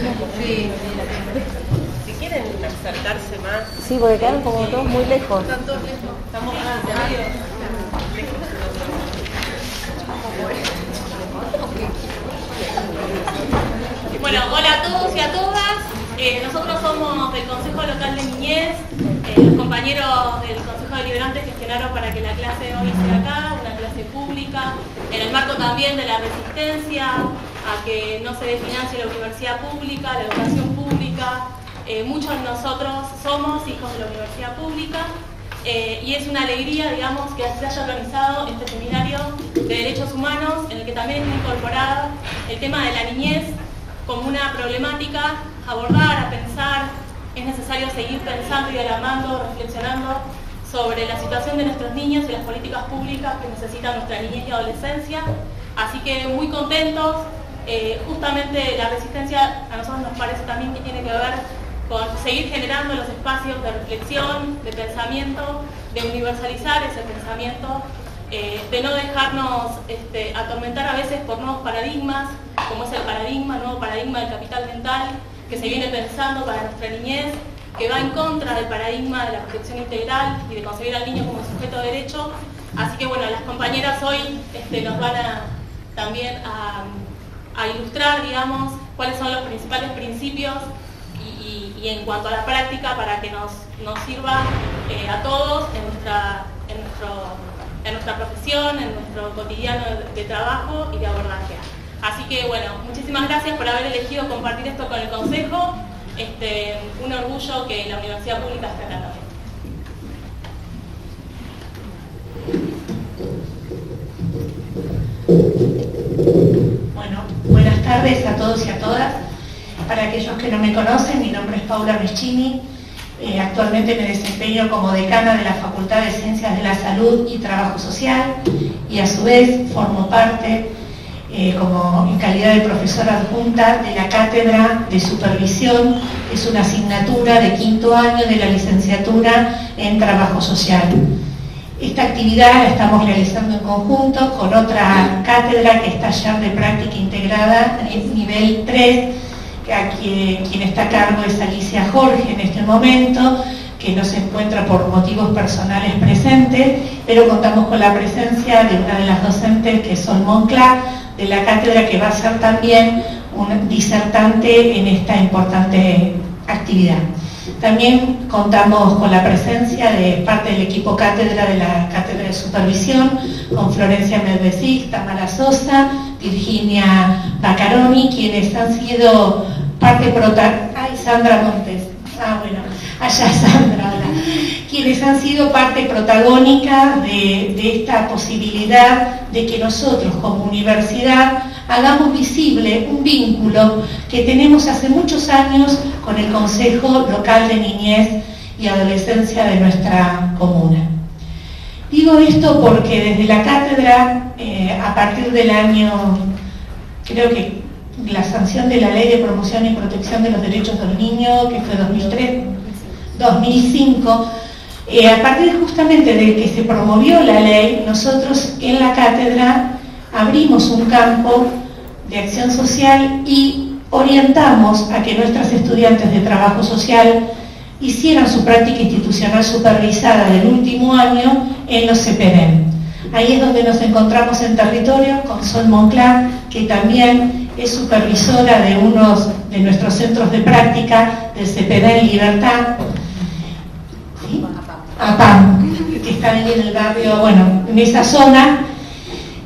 Sí. Si quieren acercarse más. Sí, porque quedan como todos muy lejos. Están todos lejos. Estamos Bueno, hola a todos y a todas. Nosotros somos del Consejo Local de Niñez. Los compañeros del Consejo Deliberante gestionaron para que la clase de hoy sea acá, una clase pública, en el marco también de la resistencia a que no se desfinancie la universidad pública, la educación pública. Muchos de nosotros somos hijos de la universidad pública y es una alegría, digamos, que se haya organizado este seminario de derechos humanos en el que también está incorporado el tema de la niñez como una problemática a abordar, a pensar. Es necesario seguir pensando y dialogando, reflexionando sobre la situación de nuestros niños y las políticas públicas que necesita nuestra niñez y adolescencia. Así que muy contentos. Justamente la resistencia a nosotros nos parece también que tiene que ver con seguir generando los espacios de reflexión, de pensamiento, de universalizar ese pensamiento, de no dejarnos atormentar a veces por nuevos paradigmas, como es el nuevo paradigma del capital mental, que se viene pensando para nuestra niñez, que va en contra del paradigma de la protección integral y de concebir al niño como sujeto de derecho. Así que bueno, las compañeras hoy nos van también a ilustrar, digamos, cuáles son los principales principios y en cuanto a la práctica para que nos sirva a todos en nuestra profesión, en nuestro cotidiano de trabajo y de abordaje. Así que bueno, muchísimas gracias por haber elegido compartir esto con el Consejo. Un orgullo que la Universidad Pública esté acá también. Bueno, buenas tardes a todos y a todas. Para aquellos que no me conocen, mi nombre es Paula Meschini. Actualmente me desempeño como decana de la Facultad de Ciencias de la Salud y Trabajo Social y a su vez formo parte como en calidad de profesora adjunta de la Cátedra de Supervisión. Es una asignatura de quinto año de la licenciatura en Trabajo Social. Esta actividad la estamos realizando en conjunto con otra cátedra que es taller de práctica integrada en nivel 3, quien está a cargo es Alicia Jorge en este momento, que no se encuentra por motivos personales presentes, pero contamos con la presencia de una de las docentes, que es Sol Monclá, de la cátedra, que va a ser también un disertante en esta importante actividad. También contamos con la presencia de parte del equipo cátedra de la Cátedra de Supervisión, con Florencia Medvesic, Tamara Sosa, Virginia Baccaroni, quienes han sido parte Sandra Montes. Sandra, hola. Quienes han sido parte protagónica de esta posibilidad de que nosotros como universidad hagamos visible un vínculo que tenemos hace muchos años con el Consejo Local de Niñez y Adolescencia de nuestra comuna. Digo esto porque desde la cátedra, a partir del año, creo que la sanción de la Ley de Promoción y Protección de los Derechos de los Niños, que fue 2005, a partir justamente de que se promovió la ley, nosotros en la cátedra abrimos un campo de acción social y orientamos a que nuestras estudiantes de trabajo social hicieran su práctica institucional supervisada del último año en los CPD. Ahí es donde nos encontramos en territorio con Sol Monclá, que también es supervisora de uno de nuestros centros de práctica del CPD en Libertad, ¿sí? APAM, que están ahí en el barrio, bueno, en esa zona,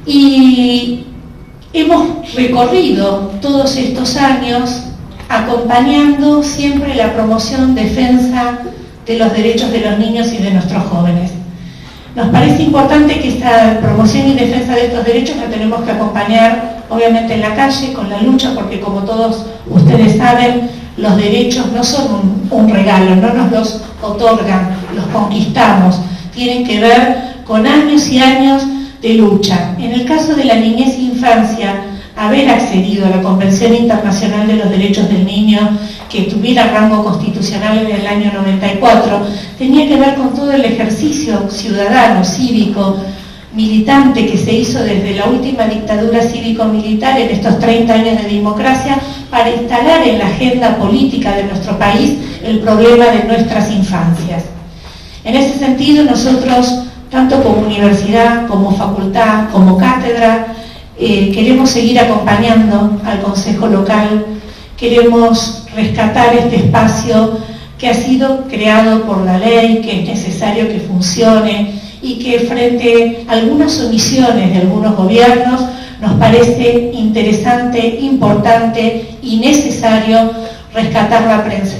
y hemos recorrido todos estos años acompañando siempre la promoción, defensa de los derechos de los niños y de nuestros jóvenes. Nos parece importante que esta promoción y defensa de estos derechos la tenemos que acompañar, obviamente, en la calle, con la lucha, porque como todos ustedes saben, los derechos no son un regalo, no nos los otorgan, los conquistamos, tienen que ver con años y años de lucha. En el caso de la niñez e infancia, haber accedido a la Convención Internacional de los Derechos del Niño, que tuviera rango constitucional en el año 94, tenía que ver con todo el ejercicio ciudadano, cívico, militante que se hizo desde la última dictadura cívico-militar en estos 30 años de democracia para instalar en la agenda política de nuestro país el problema de nuestras infancias. En ese sentido, nosotros, tanto como universidad, como facultad, como cátedra, queremos seguir acompañando al Consejo Local, queremos rescatar este espacio que ha sido creado por la ley, que es necesario que funcione y que frente a algunas omisiones de algunos gobiernos nos parece interesante, importante y necesario rescatar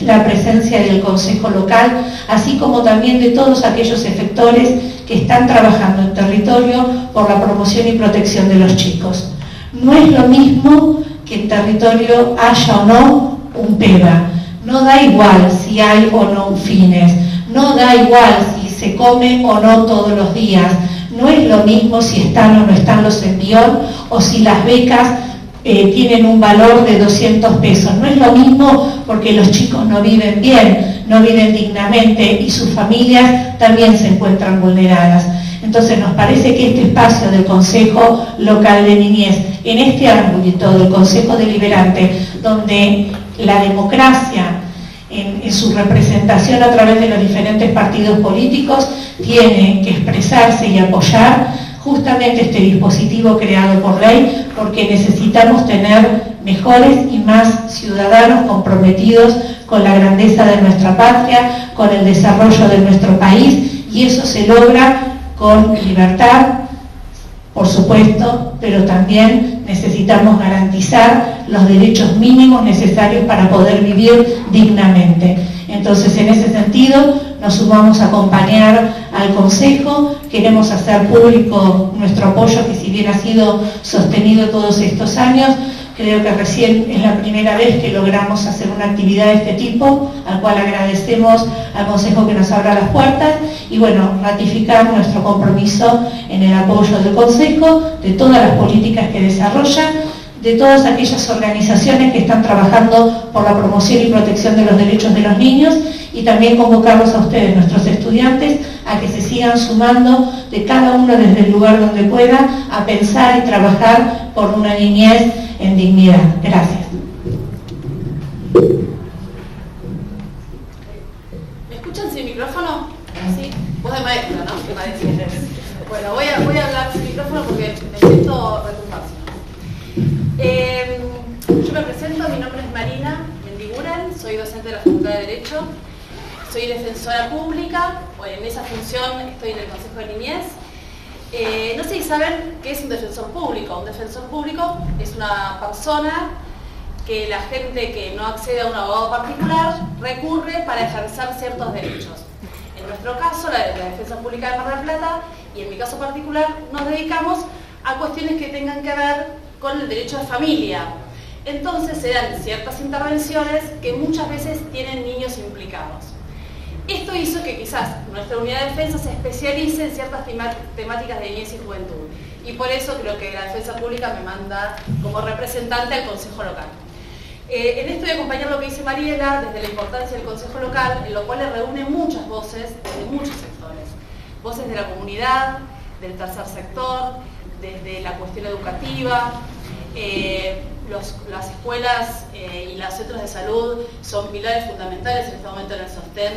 la presencia del Consejo Local, así como también de todos aquellos efectores que están trabajando en territorio por la promoción y protección de los chicos. No es lo mismo que en territorio haya o no un PEBA. No da igual si hay o no un FINES, no da igual si se come o no todos los días, no es lo mismo si están o no están los envión o si las becas tienen un valor de 200 pesos. No es lo mismo porque los chicos no viven bien, no viven dignamente y sus familias también se encuentran vulneradas. Entonces nos parece que este espacio del Consejo Local de Niñez, en este ámbito del Consejo Deliberante, donde la democracia en su representación a través de los diferentes partidos políticos tiene que expresarse y apoyar justamente este dispositivo creado por ley, porque necesitamos tener mejores y más ciudadanos comprometidos con la grandeza de nuestra patria, con el desarrollo de nuestro país, y eso se logra con libertad, por supuesto, pero también necesitamos garantizar los derechos mínimos necesarios para poder vivir dignamente. Entonces, en ese sentido, nos sumamos a acompañar al Consejo, queremos hacer público nuestro apoyo, que si bien ha sido sostenido todos estos años, creo que recién es la primera vez que logramos hacer una actividad de este tipo, al cual agradecemos al Consejo que nos abra las puertas, y bueno, ratificar nuestro compromiso en el apoyo del Consejo, de todas las políticas que desarrolla, de todas aquellas organizaciones que están trabajando por la promoción y protección de los derechos de los niños, y también convocarlos a ustedes, nuestros estudiantes, a que se sigan sumando de cada uno desde el lugar donde pueda a pensar y trabajar por una niñez en dignidad. Gracias. ¿Me escuchan sin micrófono? ¿Sí? Vos de maestra, ¿no? ¿Qué maestra? Bueno, voy a hablar sin micrófono porque necesito retumbancia. Yo me presento, mi nombre es Marina Mendiguren, soy docente de la Facultad de Derecho, soy defensora pública, en esa función estoy en el Consejo de Niñez. No sé si saben qué es un defensor público. Un defensor público es una persona que la gente que no accede a un abogado particular recurre para ejercer ciertos derechos. En nuestro caso, la Defensa Pública de Mar del Plata, y en mi caso particular, nos dedicamos a cuestiones que tengan que ver con el derecho de familia. Entonces se dan ciertas intervenciones que muchas veces tienen niños implicados. Esto hizo que quizás nuestra unidad de defensa se especialice en ciertas temáticas de niñez y juventud. Y por eso creo que la Defensa Pública me manda como representante al Consejo Local. En esto voy a acompañar lo que dice Mariela desde la importancia del Consejo Local, en lo cual le reúne muchas voces de muchos sectores. Voces de la comunidad, del tercer sector, desde la cuestión educativa. Las escuelas y los centros de salud son pilares fundamentales en este momento en el sostén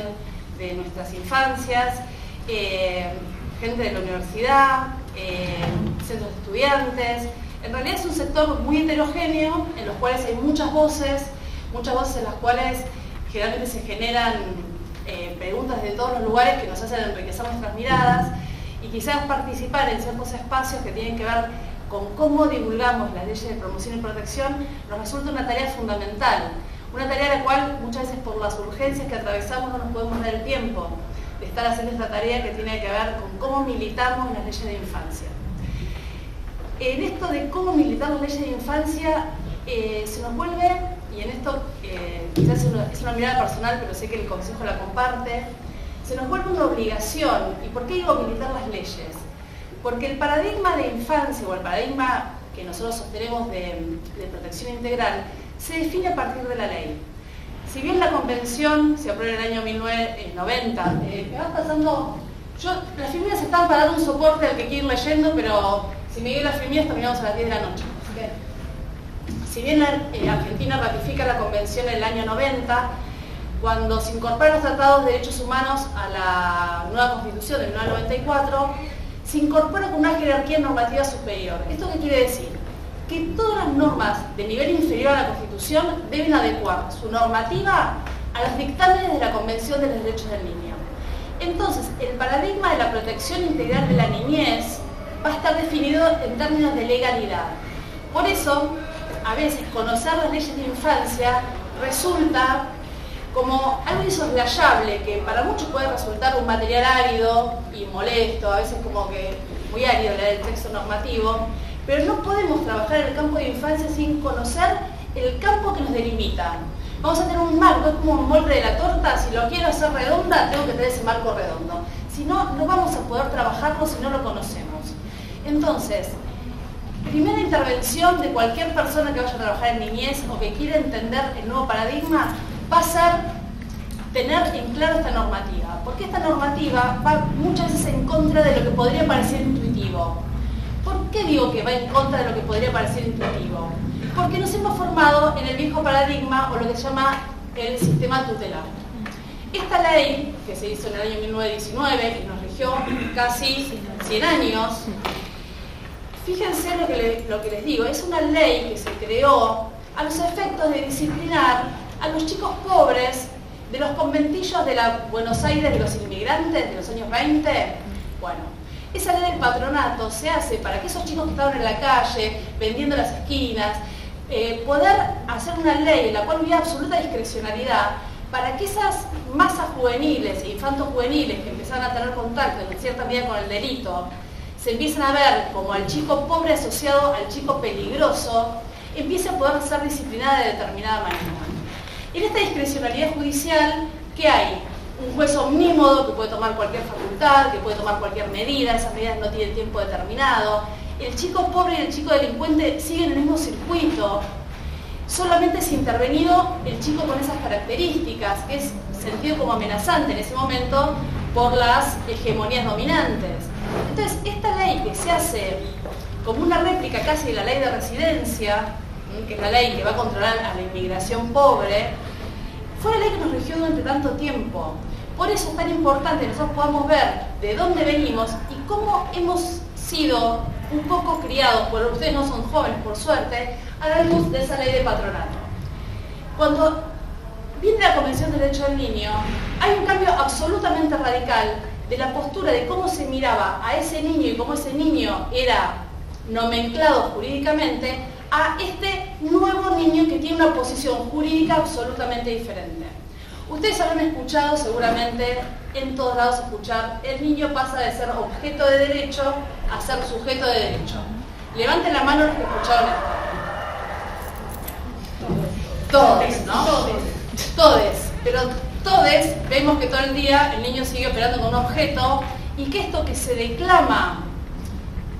de nuestras infancias, gente de la universidad, centros de estudiantes. En realidad es un sector muy heterogéneo, en los cuales hay muchas voces en las cuales generalmente se generan preguntas de todos los lugares que nos hacen enriquecer nuestras miradas, y quizás participar en ciertos espacios que tienen que ver con cómo divulgamos las leyes de promoción y protección nos resulta una tarea fundamental, una tarea a la cual muchas veces por las urgencias que atravesamos no nos podemos dar el tiempo de estar haciendo esta tarea que tiene que ver con cómo militamos las leyes de infancia. En esto de cómo militar las leyes de infancia se nos vuelve, y en esto quizás es una mirada personal, pero sé que el Consejo la comparte, se nos vuelve una obligación. ¿Y por qué digo militar las leyes? Porque el paradigma de infancia, o el paradigma que nosotros sostenemos de protección integral, se define a partir de la ley. Si bien la convención se aprueba en el año 1990, me va pasando... las filminas están para dar un soporte al que quiere ir leyendo, pero si me dio las filminas terminamos a las 10 de la noche. si bien Argentina ratifica la convención en el año 90, cuando se incorporan los tratados de derechos humanos a la nueva constitución del 1994, se incorpora con una jerarquía normativa superior. ¿Esto qué quiere decir? Que todas las normas de nivel inferior a la Constitución deben adecuar su normativa a los dictámenes de la Convención de los Derechos del Niño. Entonces, el paradigma de la protección integral de la niñez va a estar definido en términos de legalidad. Por eso, a veces, conocer las leyes de infancia resulta como algo insoslayable, que para muchos puede resultar un material árido y molesto, a veces como que muy árido leer el texto normativo, pero no podemos trabajar en el campo de infancia sin conocer el campo que nos delimita. Vamos a tener un marco, es como un molde de la torta, si lo quiero hacer redonda, tengo que tener ese marco redondo. Si no, no vamos a poder trabajarlo si no lo conocemos. Entonces, primera intervención de cualquier persona que vaya a trabajar en niñez o que quiera entender el nuevo paradigma va a ser tener en claro esta normativa, porque esta normativa va muchas veces en contra de lo que podría parecer intuitivo. ¿Por qué digo que va en contra de lo que podría parecer intuitivo? Porque nos hemos formado en el viejo paradigma o lo que se llama el sistema tutelar. Esta ley, que se hizo en el año 1919 y nos rigió casi 100 años, fíjense lo que les digo, es una ley que se creó a los efectos de disciplinar a los chicos pobres de los conventillos de la Buenos Aires de los inmigrantes de los años 20. Bueno, esa ley del patronato se hace para que esos chicos que estaban en la calle, vendiendo las esquinas, poder hacer una ley en la cual hubiera absoluta discrecionalidad para que esas masas juveniles e infantos juveniles que empezaron a tener contacto en cierta medida con el delito, se empiezan a ver como al chico pobre asociado al chico peligroso, empieza a poder ser disciplinada de determinada manera. En esta discrecionalidad judicial, ¿qué hay? Un juez omnímodo que puede tomar cualquier facultad, que puede tomar cualquier medida, esas medidas no tienen tiempo determinado. El chico pobre y el chico delincuente siguen el mismo circuito. Solamente se ha intervenido el chico con esas características, que es sentido como amenazante en ese momento por las hegemonías dominantes. Entonces, esta ley que se hace como una réplica casi de la ley de residencia, que es la ley que va a controlar a la inmigración pobre, fue la ley que nos rigió durante tanto tiempo. Por eso es tan importante que nosotros podamos ver de dónde venimos y cómo hemos sido un poco criados, porque ustedes no son jóvenes por suerte, a la luz de esa ley de patronato. Cuando viene la Convención del Derecho del Niño, hay un cambio absolutamente radical de la postura de cómo se miraba a ese niño y cómo ese niño era nomenclado jurídicamente a este nuevo niño que tiene una posición jurídica absolutamente diferente. Ustedes habrán escuchado seguramente en todos lados escuchar, el niño pasa de ser objeto de derecho a ser sujeto de derecho. Levanten la mano los que escucharon esto. Todos, ¿no? Todos. Pero todos vemos que todo el día el niño sigue operando con un objeto y que esto que se declama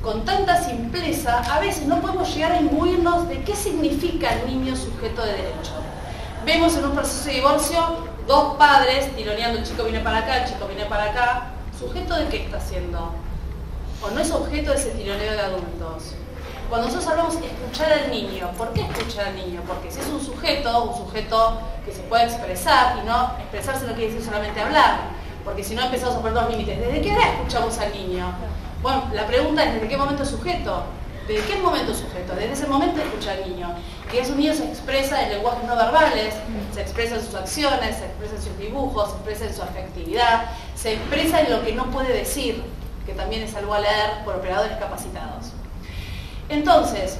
con tanta simpleza, a veces no podemos llegar a imbuirnos de qué significa el niño sujeto de derecho. Vemos en un proceso de divorcio dos padres tironeando, el chico viene para acá, el chico viene para acá. ¿Sujeto de qué está haciendo? ¿O no es objeto de ese tironeo de adultos? Cuando nosotros hablamos de escuchar al niño, ¿por qué escuchar al niño? Porque si es un sujeto que se puede expresar, y no expresarse no quiere decir solamente hablar, porque si no empezamos a poner los límites. ¿Desde qué edad escuchamos al niño? Bueno, la pregunta es, ¿desde qué momento es sujeto? ¿Desde qué momento es sujeto? Desde ese momento escucha al niño. Que ese niño se expresa en lenguajes no verbales, se expresa en sus acciones, se expresa en sus dibujos, se expresa en su afectividad, se expresa en lo que no puede decir, que también es algo a leer por operadores capacitados. Entonces,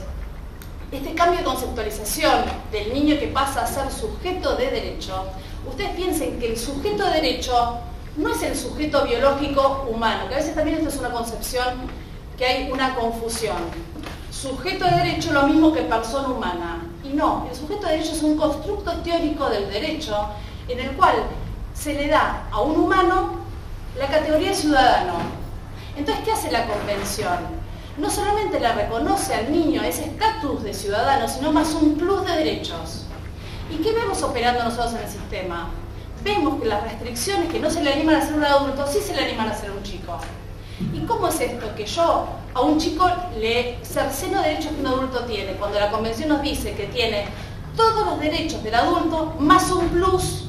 este cambio de conceptualización del niño que pasa a ser sujeto de derecho, ustedes piensen que el sujeto de derecho no es el sujeto biológico humano, que a veces también esto es una concepción que hay una confusión. Sujeto de derecho es lo mismo que persona humana. Y no, el sujeto de derecho es un constructo teórico del derecho en el cual se le da a un humano la categoría de ciudadano. Entonces, ¿qué hace la Convención? No solamente le reconoce al niño ese estatus de ciudadano, sino más un plus de derechos. ¿Y qué vemos operando nosotros en el sistema? Vemos que las restricciones que no se le animan a hacer un adulto, sí se le animan a hacer un chico. ¿Y cómo es esto? Que yo a un chico le cerceno derechos que un adulto tiene, cuando la Convención nos dice que tiene todos los derechos del adulto, más un plus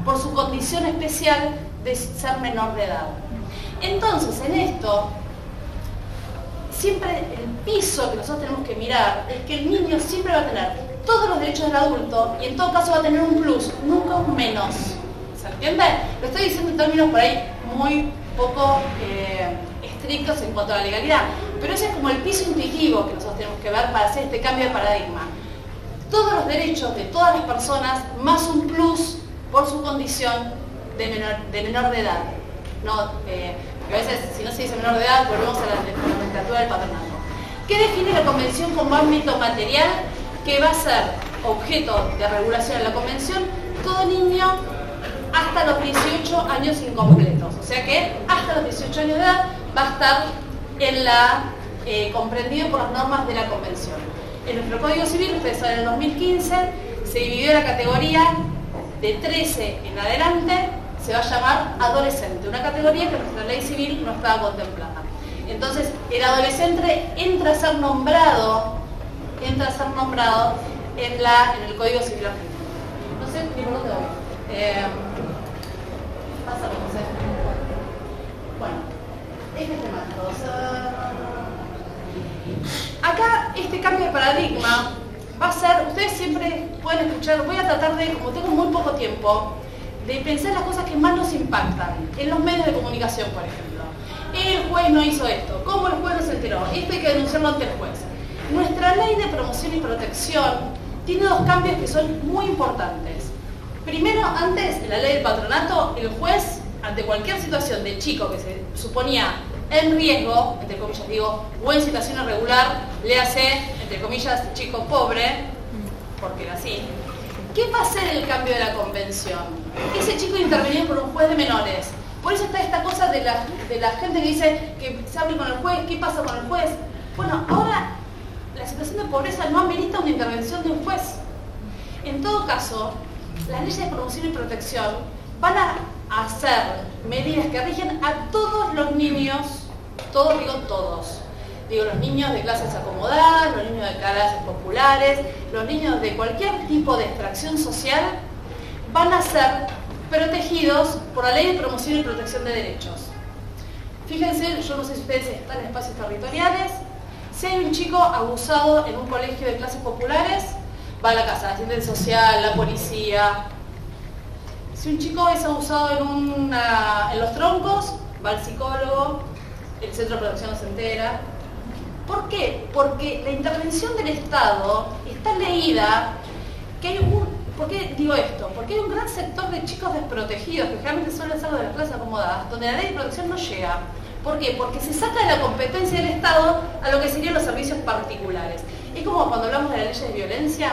por su condición especial de ser menor de edad. Entonces, en esto, siempre el piso que nosotros tenemos que mirar es que el niño siempre va a tener todos los derechos del adulto y en todo caso va a tener un plus, nunca un menos. ¿Se entiende? Lo estoy diciendo en términos por ahí muy poco estrictos en cuanto a la legalidad, pero ese es como el piso intuitivo que nosotros tenemos que ver para hacer este cambio de paradigma. Todos los derechos de todas las personas más un plus por su condición de menor de edad. No, porque a veces si no se dice menor de edad volvemos a la nomenclatura del patronato. ¿Qué define la Convención como ámbito material que va a ser objeto de regulación en la Convención? Todo niño hasta los 18 años incompletos. O sea que hasta los 18 años de edad va a estar comprendido por las normas de la Convención. En nuestro Código Civil, ustedes saben, en el 2015 se dividió la categoría de 13 en adelante, se va a llamar adolescente, una categoría que nuestra ley civil no estaba contemplada. Entonces, el adolescente entra a ser nombrado en el Código Civil argentino. No sé ni por dónde voy. Pásame, no sé. Bueno, este tema. Acá este cambio de paradigma va a ser, ustedes siempre pueden escuchar, voy a tratar de, como tengo muy poco tiempo, de pensar en las cosas que más nos impactan, en los medios de comunicación, por ejemplo. El juez no hizo esto, ¿cómo el juez no se enteró? Esto hay que denunciarlo ante el juez. Nuestra ley de promoción y protección tiene dos cambios que son muy importantes. Primero, antes, en la ley del patronato, el juez, ante cualquier situación de chico que se suponía en riesgo, entre comillas digo, o en situación irregular, le hace, entre comillas, chico pobre, porque era así. ¿Qué va a ser el cambio de la Convención? Ese chico intervenido por un juez de menores. Por eso está esta cosa de la gente que dice que se hable con el juez, ¿qué pasa con el juez? Bueno, ahora la situación de pobreza no amerita una intervención de un juez. En todo caso, las leyes de promoción y protección van a hacer medidas que rigen a todos los niños, todos, digo los niños de clases acomodadas, los niños de clases populares, los niños de cualquier tipo de extracción social, van a ser protegidos por la Ley de Promoción y Protección de Derechos. Fíjense, yo no sé si ustedes están en espacios territoriales, si hay un chico abusado en un colegio de clases populares, va a la casa, la asistencia social, la policía. Si un chico es abusado en los troncos, va al psicólogo, el centro de protección no se entera. ¿Por qué? Porque la intervención del Estado está leída que hay ¿por qué digo esto? Porque hay un gran sector de chicos desprotegidos, que generalmente suelen ser de las clases acomodadas, donde la ley de protección no llega. ¿Por qué? Porque se saca de la competencia del Estado a lo que serían los servicios particulares. Es como cuando hablamos de la ley de violencia.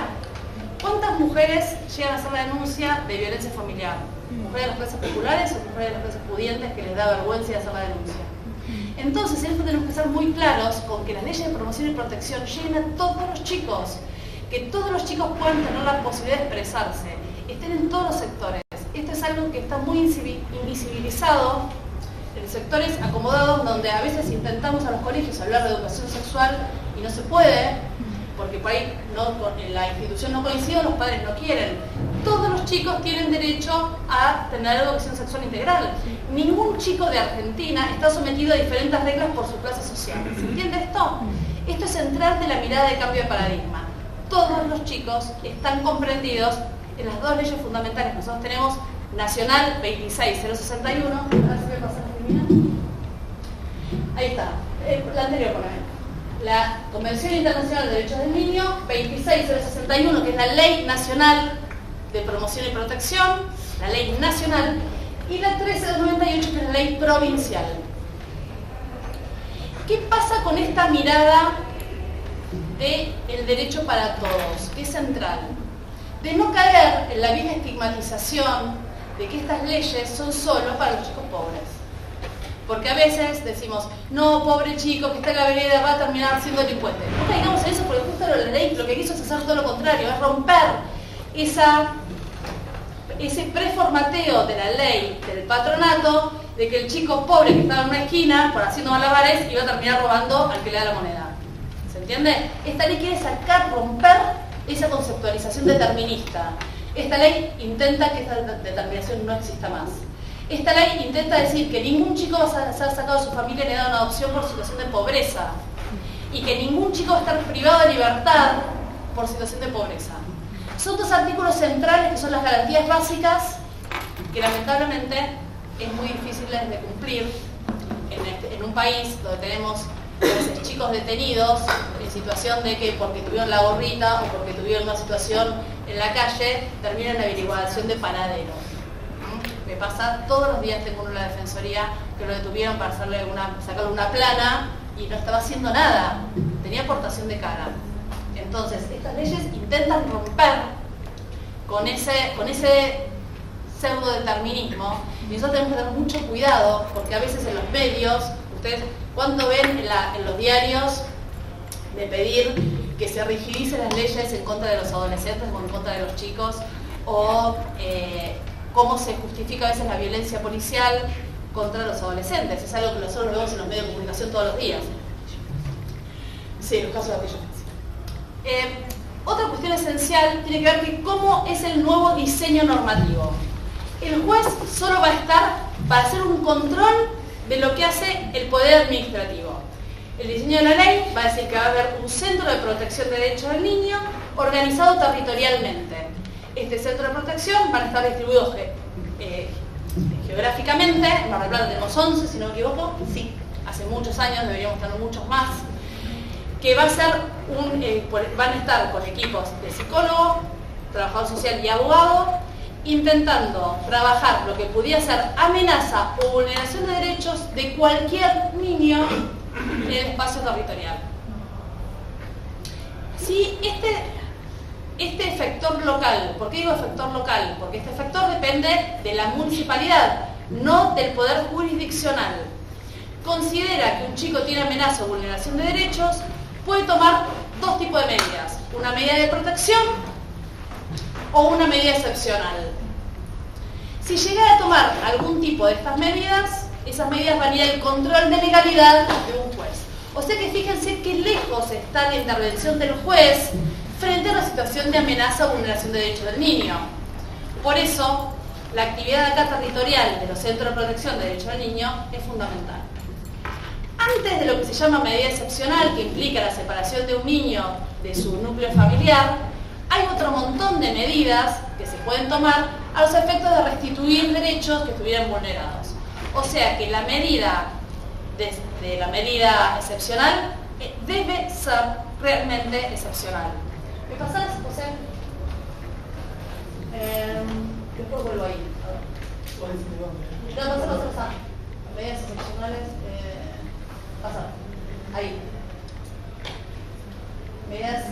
¿Cuántas mujeres llegan a hacer la denuncia de violencia familiar? ¿Mujeres de las clases populares o mujeres de las clases pudientes que les da vergüenza hacer la denuncia? Entonces, en esto tenemos que ser muy claros con que las leyes de promoción y protección lleguen a todos los chicos, que todos los chicos puedan tener la posibilidad de expresarse, estén en todos los sectores. Esto es algo que está muy invisibilizado en sectores acomodados, donde a veces intentamos a los colegios hablar de educación sexual y no se puede, porque por ahí la institución no coincide, los padres no quieren. Todos los chicos tienen derecho a tener educación sexual integral. Ningún chico de Argentina está sometido a diferentes reglas por su clase social. ¿Se entiende esto? Esto es entrar de la mirada de cambio de paradigma. Todos los chicos están comprendidos en las dos leyes fundamentales que nosotros tenemos, Nacional 26061, a ver si me pasa la primera. Ahí está, la anterior, poneme. La Convención Internacional de Derechos del Niño, 26061, que es la Ley Nacional de Promoción y Protección, la Ley Nacional, y la 13298, que es la Ley Provincial. ¿Qué pasa con esta mirada del derecho para todos, que es central? De no caer en la vieja estigmatización de que estas leyes son solo para los chicos pobres. Porque a veces decimos, no, pobre chico que está en la vereda va a terminar siendo delincuente. No caigamos en eso, porque justo la ley lo que quiso es hacer todo lo contrario, es romper ese preformateo de la ley del patronato de que el chico pobre que estaba en una esquina, por haciendo malabares, iba a terminar robando al que le da la moneda. ¿Se entiende? Esta ley quiere romper esa conceptualización determinista. Esta ley intenta que esta determinación no exista más. Esta ley intenta decir que ningún chico va a ser sacado de su familia y le da una adopción por situación de pobreza. Y que ningún chico va a estar privado de libertad por situación de pobreza. Son dos artículos centrales que son las garantías básicas que lamentablemente es muy difícil de cumplir en un país donde tenemos a veces chicos detenidos en situación de que porque tuvieron la gorrita o porque tuvieron una situación en la calle terminan en averiguación de paradero. Me pasa todos los días, tengo uno en la defensoría que lo detuvieron para sacarle una plana y no estaba haciendo nada, tenía aportación de cara. Entonces, estas leyes intentan romper con ese pseudodeterminismo y nosotros tenemos que tener mucho cuidado porque a veces en los medios, ustedes cuando ven en los diarios de pedir que se rigidicen las leyes en contra de los adolescentes o en contra de los chicos o cómo se justifica a veces la violencia policial contra los adolescentes, es algo que nosotros vemos en los medios de comunicación todos los días. Sí, los casos de aquellos. Otra cuestión esencial tiene que ver con cómo es el nuevo diseño normativo. El juez solo va a estar para hacer un control de lo que hace el poder administrativo. El diseño de la ley va a decir que va a haber un centro de protección de derechos del niño organizado territorialmente. Este centro de protección van a estar distribuidos geográficamente. En Mar del Plata tenemos 11, si no me equivoco. Sí, hace muchos años, deberíamos tener muchos más. Que va a ser van a estar con equipos de psicólogo, trabajador social y abogado, intentando trabajar lo que pudiera ser amenaza o vulneración de derechos de cualquier niño en el espacio territorial. Si este efector local, ¿por qué digo efector local? Porque este efector depende de la municipalidad, no del poder jurisdiccional. Considera que un chico tiene amenaza o vulneración de derechos, puede tomar dos tipos de medidas, una medida de protección o una medida excepcional. Si llegara a tomar algún tipo de estas medidas, esas medidas van a ir al control de legalidad de un juez. O sea que fíjense qué lejos está la intervención del juez frente a una situación de amenaza o vulneración de derechos del niño. Por eso, la actividad acá territorial de los centros de protección de derechos del niño es fundamental. Antes de lo que se llama medida excepcional, que implica la separación de un niño de su núcleo familiar, hay otro montón de medidas que se pueden tomar a los efectos de restituir derechos que estuvieran vulnerados. O sea que la medida de la medida excepcional debe ser realmente excepcional. ¿Me pasás, José? Después vuelvo ahí. No, pasa. Medidas excepcionales. Pasa. Ahí. Medidas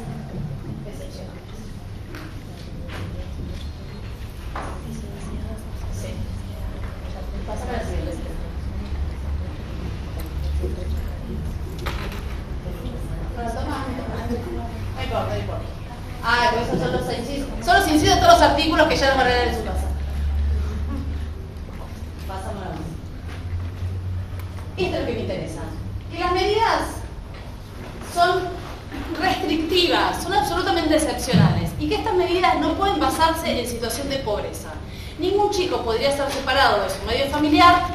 excepcionales. Sí. Pásame a la siguiente. No importa. Ah, pero esos son los incisos. Son los incisos de todos los artículos que ya nos van a leer en su casa. Pásame a la más. Esto es lo que me interesa. Que las medidas son restrictivas, son absolutamente excepcionales y que estas medidas no pueden basarse en situación de pobreza. Ningún chico podría ser separado de su medio familiar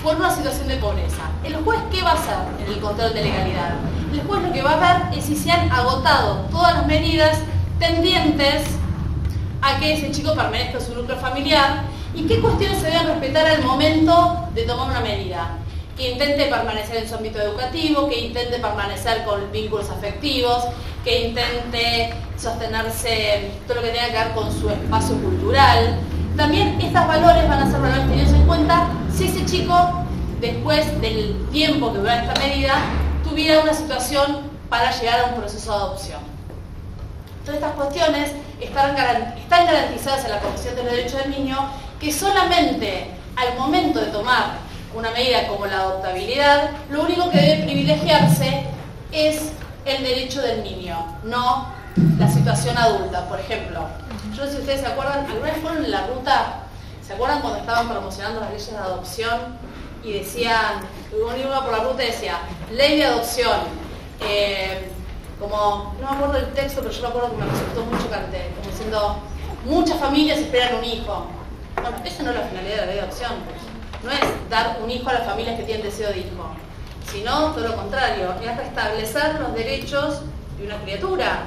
por una situación de pobreza. ¿El juez qué va a hacer en el control de legalidad? El juez lo que va a ver es si se han agotado todas las medidas tendientes a que ese chico permanezca en su núcleo familiar y qué cuestiones se deben respetar al momento de tomar una medida. Que intente permanecer en su ámbito educativo, que intente permanecer con vínculos afectivos, que intente sostenerse todo lo que tenga que ver con su espacio cultural. También estos valores van a ser valores tenidos en cuenta si ese chico, después del tiempo que dura esta medida, tuviera una situación para llegar a un proceso de adopción. Todas estas cuestiones están garantizadas en la Convención de los Derechos del Niño, que solamente al momento de tomar una medida como la adoptabilidad, lo único que debe privilegiarse es el derecho del niño, no la situación adulta. Por ejemplo, yo no sé si ustedes se acuerdan, alguna vez fueron en la ruta, ¿se acuerdan cuando estaban promocionando las leyes de adopción? y decían, uno iba por la ruta y decía, ley de adopción, como, no me acuerdo el texto, pero yo me acuerdo que me resultó muy chocante, como diciendo, muchas familias esperan un hijo. Bueno, esa no es la finalidad de la ley de adopción, no es dar un hijo a las familias que tienen deseo de hijo, sino todo lo contrario, es restablecer los derechos de una criatura.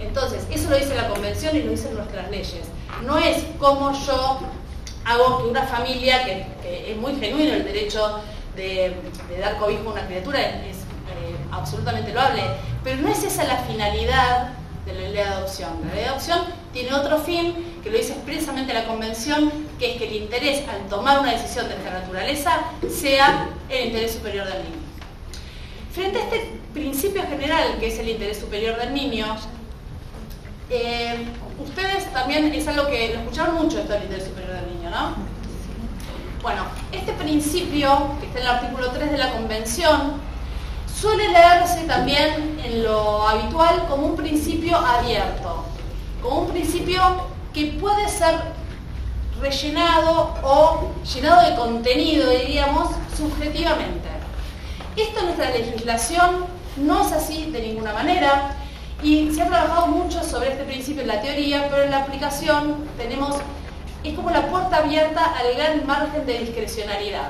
Entonces, eso lo dice la Convención y lo dicen nuestras leyes. No es como yo hago que una familia, que es muy genuino el derecho de dar cobijo a una criatura, es absolutamente loable, pero no es esa la finalidad de la ley de adopción. La ley de adopción tiene otro fin, que lo dice expresamente la Convención, que es que el interés al tomar una decisión de esta naturaleza sea el interés superior del niño. Frente a este principio general, que es el interés superior del niño, ustedes también, es algo que lo escucharon mucho, esto del interés superior del niño, ¿no? Bueno, este principio, que está en el artículo 3 de la Convención, suele leerse también en lo habitual como un principio abierto, como un principio que puede ser rellenado o llenado de contenido, diríamos, subjetivamente. Esto en nuestra legislación no es así de ninguna manera y se ha trabajado mucho sobre este principio en la teoría, pero en la aplicación es como la puerta abierta al gran margen de discrecionalidad.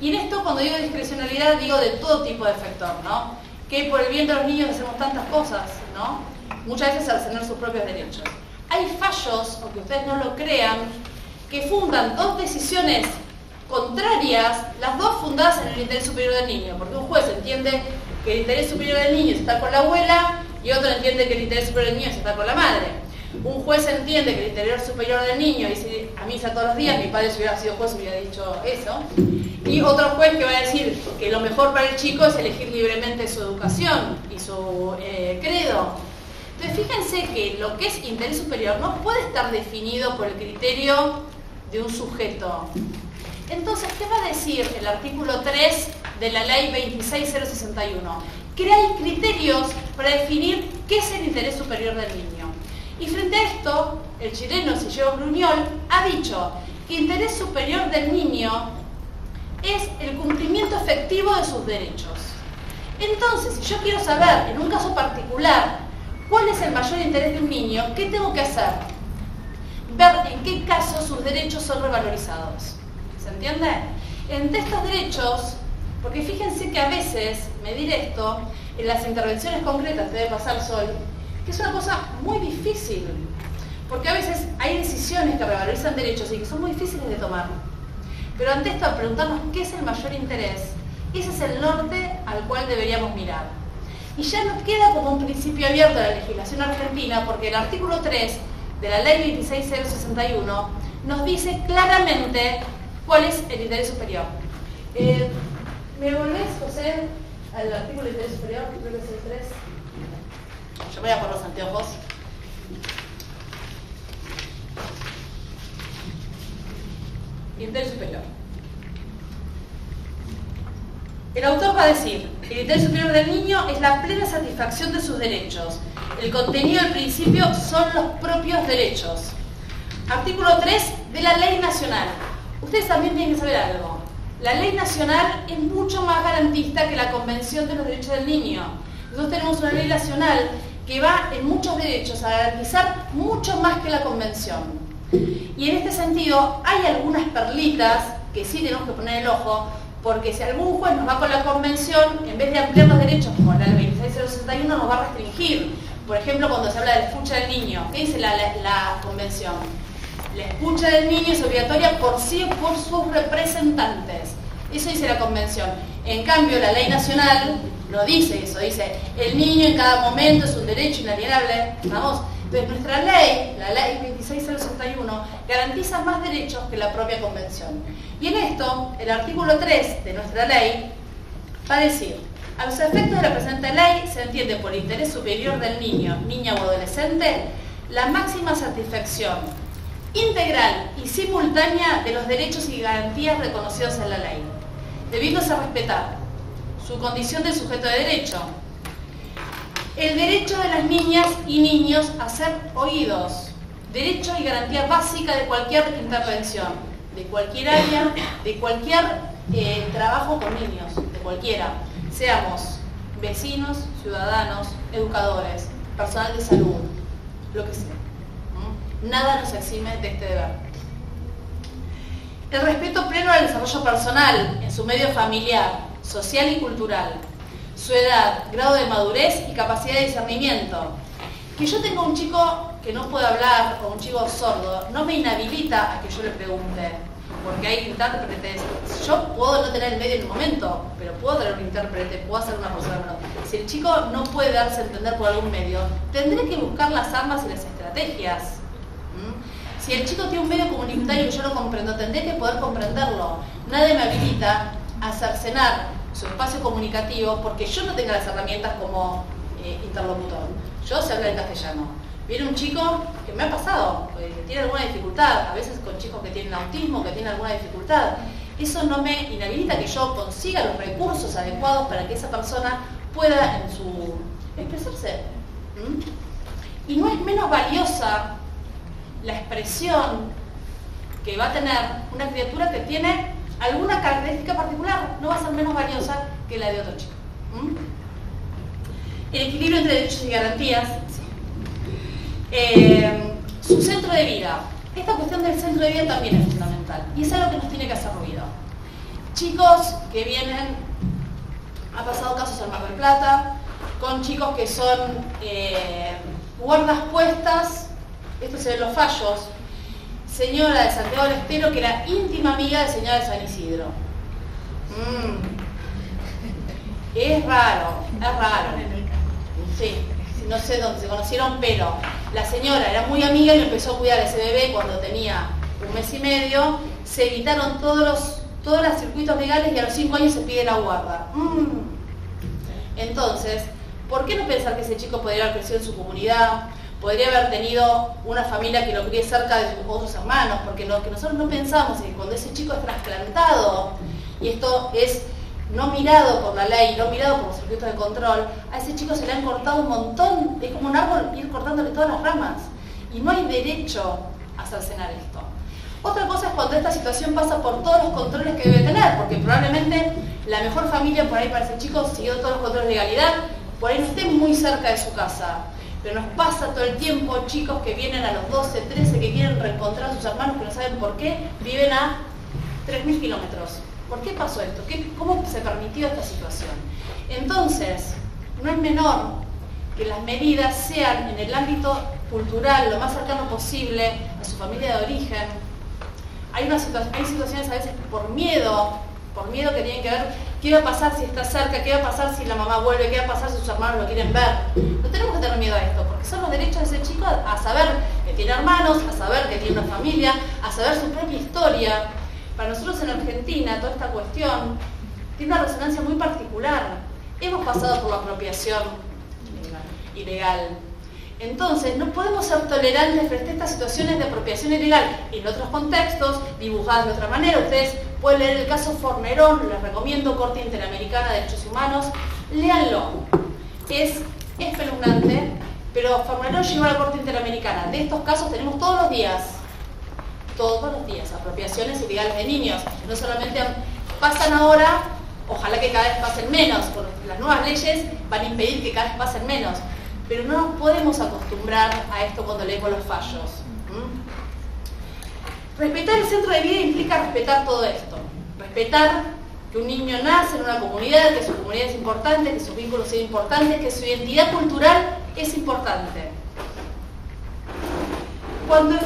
Y en esto, cuando digo discrecionalidad, digo de todo tipo de efector, ¿no? Que por el bien de los niños hacemos tantas cosas, ¿no? Muchas veces al tener sus propios derechos. Hay fallos, aunque ustedes no lo crean, que fundan dos decisiones contrarias, las dos fundadas en el interés superior del niño, porque un juez entiende que el interés superior del niño es estar con la abuela y otro entiende que el interés superior del niño es estar con la madre. Un juez entiende que el interés superior del niño es ir a misa todos los días, mi padre si hubiera sido juez hubiera dicho eso, y otro juez que va a decir que lo mejor para el chico es elegir libremente su educación y su credo. Entonces fíjense que lo que es interés superior no puede estar definido por el criterio de un sujeto. Entonces, ¿qué va a decir el artículo 3 de la ley 26061? Que hay criterios para definir qué es el interés superior del niño. Y frente a esto, el chileno Sillero Gruñol ha dicho que interés superior del niño es el cumplimiento efectivo de sus derechos. Entonces, si yo quiero saber, en un caso particular, cuál es el mayor interés de un niño, ¿qué tengo que hacer? Ver en qué caso sus derechos son revalorizados. ¿Se entiende? Entre estos derechos, porque fíjense que a veces medir esto, en las intervenciones concretas debe pasar Sol, que es una cosa muy difícil, porque a veces hay decisiones que revalorizan derechos y que son muy difíciles de tomar. Pero ante esto, al preguntarnos qué es el mayor interés, ese es el norte al cual deberíamos mirar. Y ya nos queda como un principio abierto de la legislación argentina, porque el artículo 3 de la ley 26061 nos dice claramente cuál es el interés superior. ¿Me volvés, José, al artículo de interés superior? Creo que es el 3. Yo me voy a poner los anteojos. Interés superior. El autor va a decir, el interés superior del niño es la plena satisfacción de sus derechos. El contenido del principio son los propios derechos. Artículo 3 de la Ley Nacional. Ustedes también tienen que saber algo. La Ley Nacional es mucho más garantista que la Convención de los Derechos del Niño. Nosotros tenemos una Ley Nacional que va en muchos derechos a garantizar mucho más que la Convención. Y en este sentido hay algunas perlitas que sí tenemos que poner el ojo, porque si algún juez nos va con la Convención, en vez de ampliar los derechos como la ley 26061 nos va a restringir. Por ejemplo, cuando se habla de la escucha del niño, ¿qué dice la Convención? La escucha del niño es obligatoria por sí o por sus representantes. Eso dice la Convención. En cambio, la ley nacional no dice eso, dice el niño en cada momento es un derecho inalienable. ¿Vamos? Entonces nuestra ley, la ley 26061, garantiza más derechos que la propia Convención. Y en esto, el artículo 3 de nuestra ley va a decir, a los efectos de la presente ley se entiende por interés superior del niño, niña o adolescente, la máxima satisfacción integral y simultánea de los derechos y garantías reconocidos en la ley, debiéndose respetar su condición de sujeto de derecho, el derecho de las niñas y niños a ser oídos, derecho y garantía básica de cualquier intervención, de cualquier área, de cualquier trabajo con niños, de cualquiera, seamos vecinos, ciudadanos, educadores, personal de salud, lo que sea. Nada nos exime de este deber. El respeto pleno al desarrollo personal en su medio familiar, social y cultural, su edad, grado de madurez y capacidad de discernimiento. Que yo tenga un chico que no puede hablar o un chico sordo no me inhabilita a que yo le pregunte, porque hay intérpretes. Yo puedo no tener el medio en un momento, pero puedo tener un intérprete, puedo hacer una persona. Si el chico no puede darse a entender por algún medio, tendré que buscar las armas y las estrategias. Si el chico tiene un medio comunitario que yo no comprendo, tendré que poder comprenderlo. Nadie me habilita a cercenar su espacio comunicativo porque yo no tenga las herramientas como interlocutor. Yo sé hablar en castellano. Viene un chico que me ha pasado, que tiene alguna dificultad, a veces con chicos que tienen autismo, que tienen alguna dificultad. Eso no me inhabilita que yo consiga los recursos adecuados para que esa persona pueda expresarse. Y no es menos valiosa la expresión que va a tener una criatura que tiene alguna característica particular, no va a ser menos valiosa que la de otro chico. El equilibrio entre derechos y garantías. Su centro de vida. Esta cuestión del centro de vida también es fundamental y es algo que nos tiene que hacer ruido. Chicos que vienen, ha pasado casos en Mar del Plata, con chicos que son guardas puestas, esto se ve en los fallos, señora de Santiago del Estero que era íntima amiga de señora de San Isidro. Es raro. Sí, no sé dónde se conocieron, pero la señora era muy amiga y le empezó a cuidar a ese bebé cuando tenía 1 mes y medio, se evitaron todos los circuitos legales y a los 5 años se pide la guarda. Entonces, ¿por qué no pensar que ese chico podría haber crecido en su comunidad? Podría haber tenido una familia que lo críe cerca de sus otros hermanos, porque lo que nosotros no pensamos es que cuando ese chico es trasplantado, y esto es no mirado por la ley, no mirado por los circuitos de control, a ese chico se le han cortado un montón, es como un árbol ir cortándole todas las ramas, y no hay derecho a cercenar esto. Otra cosa es cuando esta situación pasa por todos los controles que debe tener, porque probablemente la mejor familia por ahí para ese chico, siguiendo todos los controles de legalidad, por ahí no esté muy cerca de su casa. Pero nos pasa todo el tiempo chicos que vienen a los 12, 13, que quieren reencontrar a sus hermanos, que no saben por qué, viven a 3.000 kilómetros. ¿Por qué pasó esto? ¿Cómo se permitió esta situación? Entonces, no es menor que las medidas sean en el ámbito cultural, lo más cercano posible a su familia de origen. Hay situaciones a veces por miedo que tienen que ver qué va a pasar si está cerca, qué va a pasar si la mamá vuelve, qué va a pasar si sus hermanos lo quieren ver. No tenemos que tener miedo a esto, porque son los derechos de ese chico a saber que tiene hermanos, a saber que tiene una familia, a saber su propia historia. Para nosotros en Argentina toda esta cuestión tiene una resonancia muy particular. Hemos pasado por la apropiación ilegal. Entonces, no podemos ser tolerantes frente a estas situaciones de apropiación ilegal en otros contextos, dibujadas de otra manera. Ustedes pueden leer el caso Fornerón, les recomiendo, Corte Interamericana de Derechos Humanos, léanlo. Es espeluznante, pero Fornerón llegó a la Corte Interamericana. De estos casos tenemos todos los días, apropiaciones ilegales de niños. No solamente pasan ahora, ojalá que cada vez pasen menos, porque las nuevas leyes van a impedir que cada vez pasen menos. Pero no nos podemos acostumbrar a esto cuando leemos los fallos. Respetar el centro de vida implica respetar todo esto. Respetar que un niño nace en una comunidad, que su comunidad es importante, que sus vínculos son importantes, que su identidad cultural es importante. Cuando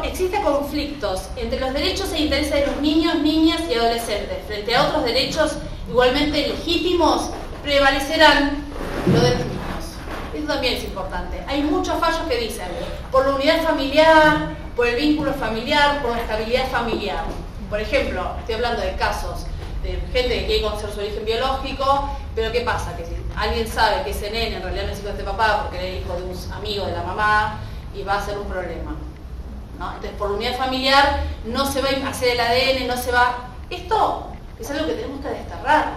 existen conflictos entre los derechos e intereses de los niños, niñas y adolescentes frente a otros derechos igualmente legítimos, prevalecerán los de los niños. Esto también es importante. Hay muchos fallos que dicen por la unidad familiar, por el vínculo familiar, por la estabilidad familiar. Por ejemplo, estoy hablando de casos de gente que quiere conocer su origen biológico, pero ¿qué pasa? Que si alguien sabe que ese nene en realidad no es hijo de este papá porque era hijo de un amigo de la mamá, y va a ser un problema, ¿no? Entonces, por la unidad familiar no se va a hacer el ADN, no se va... Esto es algo que tenemos que desterrar.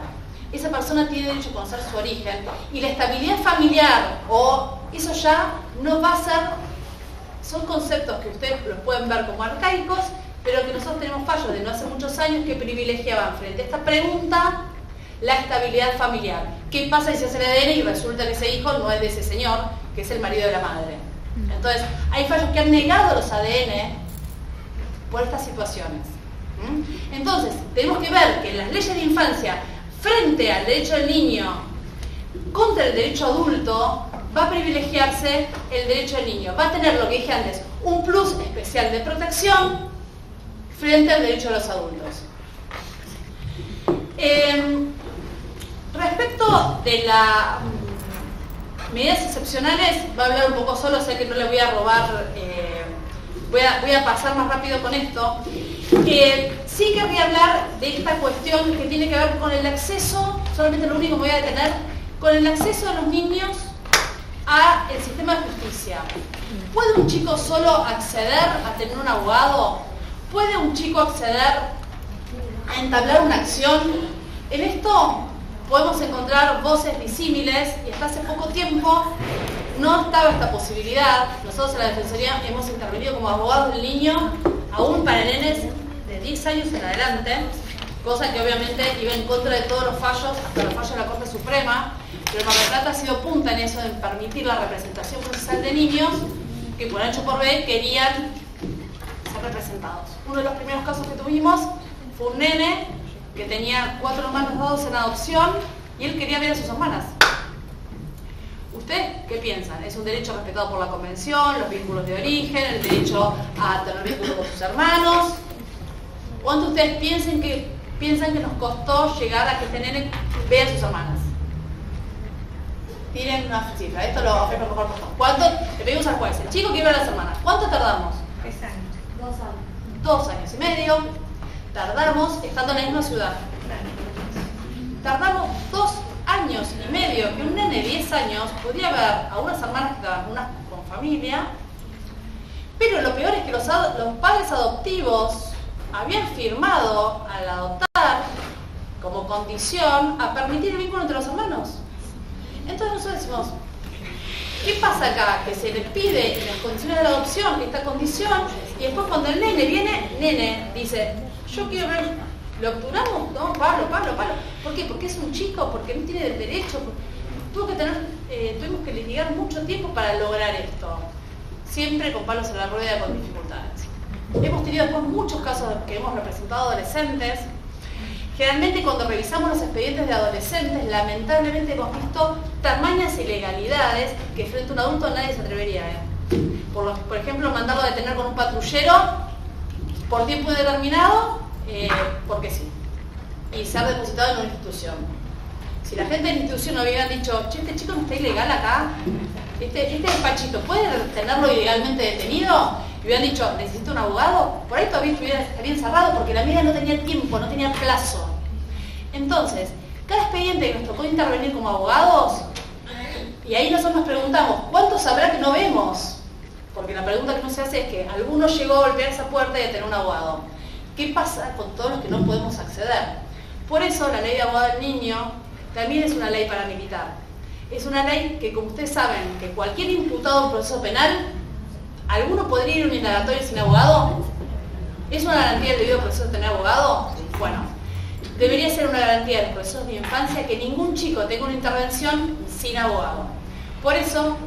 Esa persona tiene derecho a conocer su origen y la estabilidad familiar, o eso ya no va a ser... Son conceptos que ustedes los pueden ver como arcaicos, pero que nosotros tenemos fallos de no hace muchos años que privilegiaban frente a esta pregunta la estabilidad familiar. ¿Qué pasa si se hace el ADN y resulta que ese hijo no es de ese señor, que es el marido de la madre? Entonces, hay fallos que han negado los ADN por estas situaciones. Entonces, tenemos que ver que en las leyes de infancia, frente al derecho del niño contra el derecho adulto, va a privilegiarse el derecho del niño. Va a tener, lo que dije antes, un plus especial de protección frente al derecho de los adultos. Respecto de las medidas excepcionales, va a hablar un poco solo, sé que no le voy a robar, voy a pasar más rápido con esto. Sí querría hablar de esta cuestión que tiene que ver con el acceso, solamente lo único que me voy a detener, con el acceso de los niños al sistema de justicia. ¿Puede un chico solo acceder a tener un abogado? ¿Puede un chico acceder a entablar una acción? En esto podemos encontrar voces disímiles y hasta hace poco tiempo no estaba esta posibilidad. Nosotros en la Defensoría hemos intervenido como abogados del niño, aún para nenes de 10 años en adelante, cosa que obviamente iba en contra de todos los fallos, hasta los fallos de la Corte Suprema, pero Mar del Plata ha sido punta en eso, en permitir la representación procesal de niños que por H por B querían ser representados. Uno de los primeros casos que tuvimos fue un nene que tenía 4 hermanos dados en adopción y él quería ver a sus hermanas. ¿Ustedes qué piensan? ¿Es un derecho respetado por la Convención, los vínculos de origen, el derecho a tener vínculo con sus hermanos? ¿Cuánto ustedes piensan que nos costó llegar a que este nene vea a sus hermanas? Tiren una cifra, esto lo es lo mejor. ¿Cuánto? Le pedimos al juez, el chico que iba a las hermanas, ¿cuánto tardamos? 3 años. 2 años. 2 años y medio. Tardamos estando en la misma ciudad. Tardamos 2 años y medio que un nene de 10 años podía ver a unas hermanas que estaban unas con familia, pero lo peor es que los padres adoptivos habían firmado al adoptar como condición a permitir el vínculo entre los hermanos. Entonces nosotros decimos, ¿qué pasa acá? Que se le pide en las condiciones de la adopción esta condición y después cuando el nene dice, yo quiero ver, ¿lo obturamos? No, palo. ¿Por qué? Porque es un chico, porque no tiene el derecho. Tuvimos que litigar mucho tiempo para lograr esto. Siempre con palos en la rueda, con dificultades. Hemos tenido después muchos casos que hemos representado adolescentes. Generalmente cuando revisamos los expedientes de adolescentes, lamentablemente hemos visto tamañas ilegalidades que frente a un adulto nadie se atrevería a por ejemplo, mandarlo a detener con un patrullero por tiempo indeterminado, porque sí, y ser depositado en una institución. Si la gente de la institución no hubiera dicho, che, este chico no está ilegal acá, este despachito, ¿puede tenerlo ilegalmente detenido? Y hubieran dicho, necesito un abogado, por ahí todavía estaría encerrado porque la medida no tenía tiempo, no tenía plazo. Entonces, cada expediente que nos tocó intervenir como abogados, y ahí nosotros nos preguntamos, ¿cuántos habrá que no vemos? Porque la pregunta que no se hace es que alguno llegó a golpear esa puerta y a tener un abogado. ¿Qué pasa con todos los que no podemos acceder? Por eso la ley de abogado del niño también es una ley paramilitar. Es una ley que, como ustedes saben, que cualquier imputado en proceso penal, ¿alguno podría ir a un indagatorio sin abogado? ¿Es una garantía del debido proceso tener abogado? Bueno, debería ser una garantía de los procesos de infancia que ningún chico tenga una intervención sin abogado. Por eso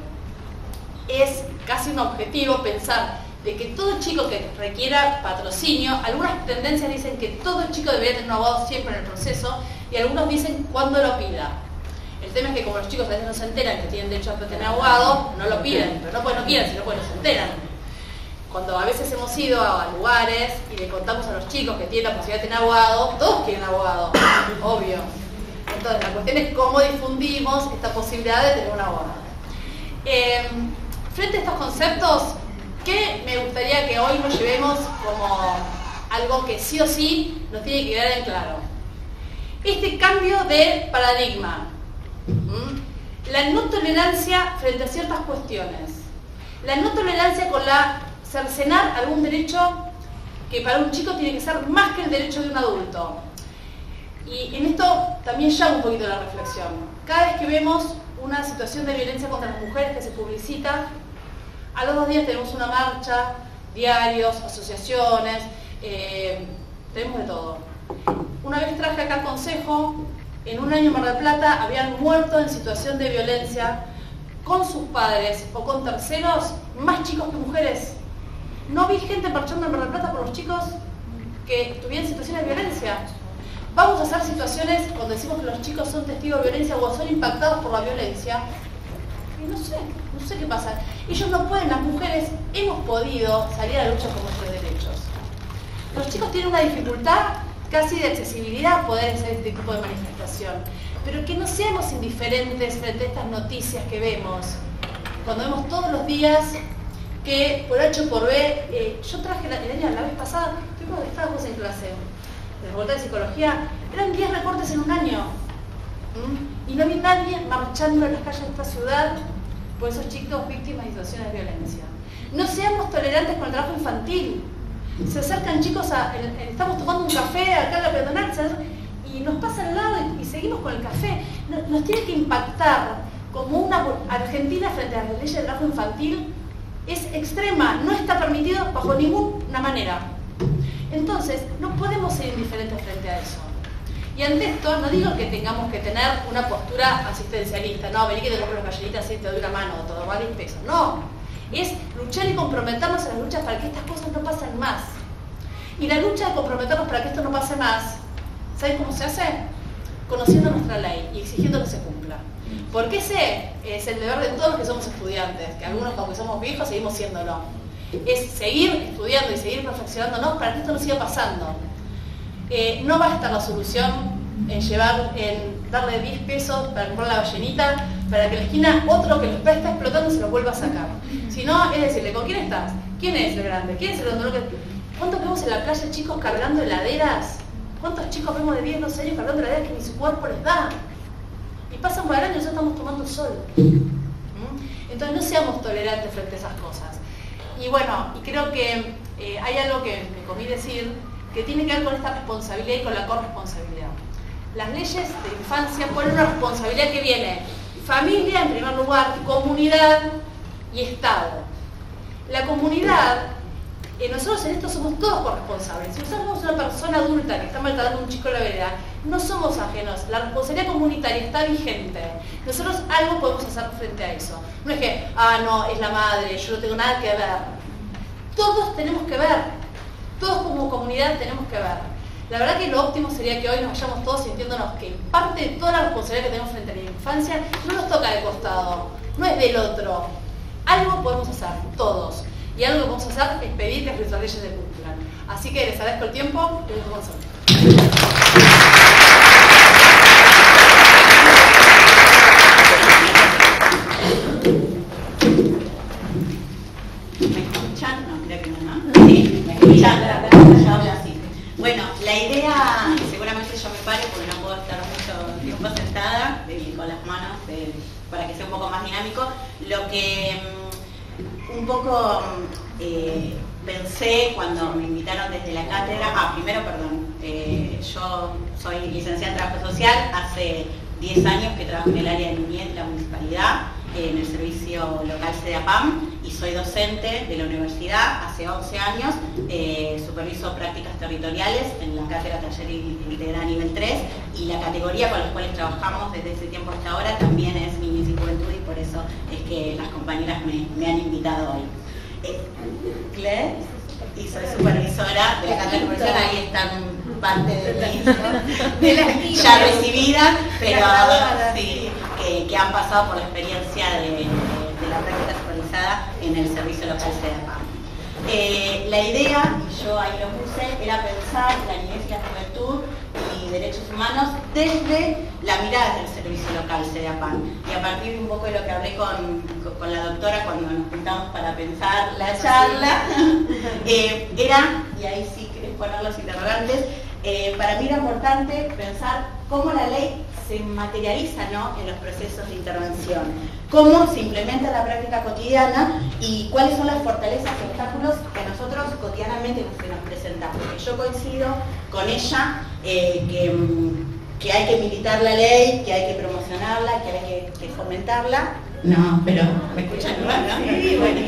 es casi un objetivo pensar de que todo chico que requiera patrocinio, algunas tendencias dicen que todo chico debería tener un abogado siempre en el proceso y algunos dicen cuando lo pida. El tema es que como los chicos a veces no se enteran que tienen derecho a tener abogado, no lo piden, pero no porque no quieran, sino porque no se enteran. Cuando a veces hemos ido a lugares y le contamos a los chicos que tienen la posibilidad de tener abogado, todos quieren abogado, obvio. Entonces la cuestión es cómo difundimos esta posibilidad de tener un abogado. Frente a estos conceptos, ¿qué me gustaría que hoy nos llevemos como algo que sí o sí nos tiene que quedar en claro? Este cambio de paradigma. La no tolerancia frente a ciertas cuestiones. La no tolerancia con la cercenar algún derecho que para un chico tiene que ser más que el derecho de un adulto. Y en esto también llama un poquito la reflexión. Cada vez que vemos una situación de violencia contra las mujeres que se publicita, a los 2 días tenemos una marcha, diarios, asociaciones, tenemos de todo. Una vez traje acá al consejo, en un año en Mar del Plata habían muerto en situación de violencia con sus padres o con terceros, más chicos que mujeres. No vi gente marchando en Mar del Plata por los chicos que tuvieran situaciones de violencia. Vamos a hacer situaciones cuando decimos que los chicos son testigos de violencia o son impactados por la violencia. Y no sé qué pasa. Ellos no pueden, las mujeres hemos podido salir a la lucha por nuestros derechos. Los chicos tienen una dificultad casi de accesibilidad a poder hacer este tipo de manifestación. Pero que no seamos indiferentes frente a estas noticias que vemos. Cuando vemos todos los días que por H o por B, yo traje la vez pasada, estábamos en clase de la Facultad de Psicología, eran 10 recortes en un año. Y no vi nadie marchando en las calles de esta ciudad por esos chicos víctimas de situaciones de violencia. No seamos tolerantes con el trabajo infantil. Se acercan chicos, estamos tomando un café acá en la peatonal, y nos pasan al lado y seguimos con el café. Nos tiene que impactar como una Argentina frente a las leyes de trabajo infantil. Es extrema, no está permitido bajo ninguna manera. Entonces, no podemos ser indiferentes frente a eso. Y ante esto, no digo que tengamos que tener una postura asistencialista, no, vení que te compro las galletitas y te doy una mano, todo vale pesos. No, es luchar y comprometernos en las luchas para que estas cosas no pasen más. Y la lucha de comprometernos para que esto no pase más, ¿saben cómo se hace? Conociendo nuestra ley y exigiendo que se cumpla. Porque ese es el deber de todos los que somos estudiantes, que algunos, aunque somos viejos, seguimos siéndolo. Es seguir estudiando y seguir perfeccionándonos para que esto no siga pasando. No va a estar la solución en darle 10 pesos para comprar la ballenita, para que en la esquina otro que los está explotando se los vuelva a sacar. Sino, es decirle, ¿con quién estás? ¿Quién es el grande? ¿Quién es el otro? ¿Cuántos vemos en la playa chicos cargando heladeras? ¿Cuántos chicos vemos de 10, 12 años cargando heladeras que ni su cuerpo les da? Y pasan por el año y nosotros estamos tomando sol. Entonces no seamos tolerantes frente a esas cosas. Y bueno, y creo que hay algo que me comí decir, que tiene que ver con esta responsabilidad y con la corresponsabilidad. Las leyes de infancia ponen una responsabilidad que viene familia en primer lugar, comunidad y Estado. La comunidad, nosotros en esto somos todos corresponsables. Si nosotros somos una persona adulta que está maltratando a un chico en la vereda, no somos ajenos. La responsabilidad comunitaria está vigente. Nosotros algo podemos hacer frente a eso. No es que, no, es la madre, yo no tengo nada que ver. Todos tenemos que ver. Todos como comunidad tenemos que ver. La verdad que lo óptimo sería que hoy nos vayamos todos sintiéndonos que parte de toda la responsabilidad que tenemos frente a la infancia no nos toca de costado, no es del otro. Algo podemos hacer, todos. Y algo que podemos hacer es pedir que nuestras leyes se cumplan. Así que les agradezco el tiempo y les dejo Bueno, la idea, seguramente yo me pare porque no puedo estar mucho tiempo sentada con las manos para que sea un poco más dinámico. Lo que un poco pensé cuando me invitaron desde la cátedra, primero, perdón, yo soy licenciada en Trabajo Social, hace 10 años que trabajo en el área de niñez de la municipalidad, en el servicio local CEDAPAM, y soy docente de la universidad hace 11 años, superviso prácticas territoriales en la cátedra Taller Integral nivel 3, y la categoría con las cuales trabajamos desde ese tiempo hasta ahora también es niñez y juventud, y por eso es que las compañeras me han invitado hoy. Claire, y soy supervisora de la cátedra profesional, ahí están parte de la ya recibida, pero sí, que han pasado por la experiencia de la práctica supervisada en el servicio local CEDAPAM. La idea, y yo ahí lo puse, era pensar la niñez y la juventud y derechos humanos desde la mirada del servicio local CEDAPAM. Y a partir de un poco de lo que hablé con la doctora cuando nos juntamos para pensar la charla, era, y ahí sí querés poner los interrogantes, para mí era importante pensar cómo la ley se materializa, ¿no?, en los procesos de intervención, cómo se implementa en la práctica cotidiana y cuáles son las fortalezas y obstáculos que a nosotros cotidianamente se nos presentan. Porque yo coincido con ella que hay que militar la ley, que hay que promocionarla, que hay que fomentarla. No, pero ¿me escuchan igual, no? Sí, bueno.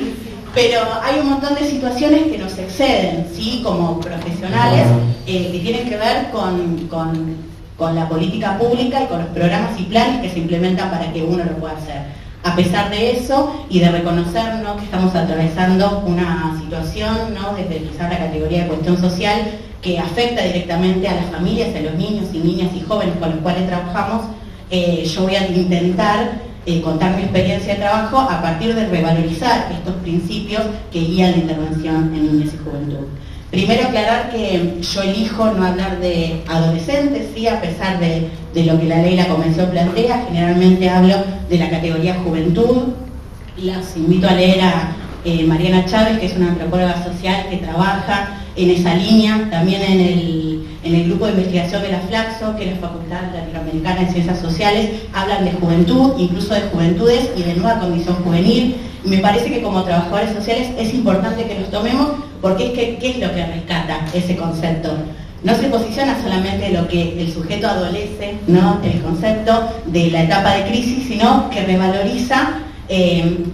pero hay un montón de situaciones que nos exceden, ¿sí? Como profesionales, que tienen que ver con la política pública y con los programas y planes que se implementan para que uno lo pueda hacer. A pesar de eso y de reconocernos que estamos atravesando una situación, ¿no? Desde quizás la categoría de cuestión social que afecta directamente a las familias, a los niños y niñas y jóvenes con los cuales trabajamos, yo voy a intentar contar mi experiencia de trabajo a partir de revalorizar estos principios que guían la intervención en niñez y juventud. Primero aclarar que yo elijo no hablar de adolescentes, ¿sí? A pesar de lo que la ley y la convención plantea, generalmente hablo de la categoría juventud. Las invito a leer a Mariana Chávez, que es una antropóloga social que trabaja en esa línea, también en el grupo de investigación de la Flaxo, que es la Facultad Latinoamericana de Ciencias Sociales, hablan de juventud, incluso de juventudes y de nueva condición juvenil. Y me parece que como trabajadores sociales es importante que los tomemos, porque es que, ¿qué es lo que rescata ese concepto? No se posiciona solamente lo que el sujeto adolece, ¿no? El concepto de la etapa de crisis, sino que revaloriza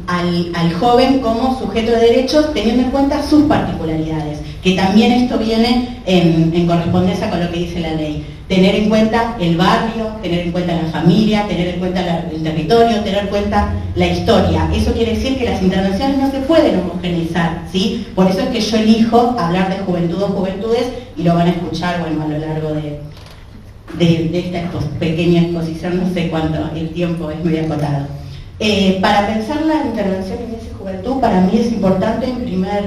al joven como sujeto de derechos, teniendo en cuenta sus particularidades, que también esto viene en correspondencia con lo que dice la ley. Tener en cuenta el barrio, tener en cuenta la familia, tener en cuenta el territorio, tener en cuenta la historia. Eso quiere decir que las intervenciones no se pueden homogeneizar, ¿sí? Por eso es que yo elijo hablar de juventud o juventudes, y lo van a escuchar, bueno, a lo largo de esta pequeña exposición, no sé cuánto, el tiempo es muy acotado. Para pensar la intervención en esa juventud, para mí es importante, en primera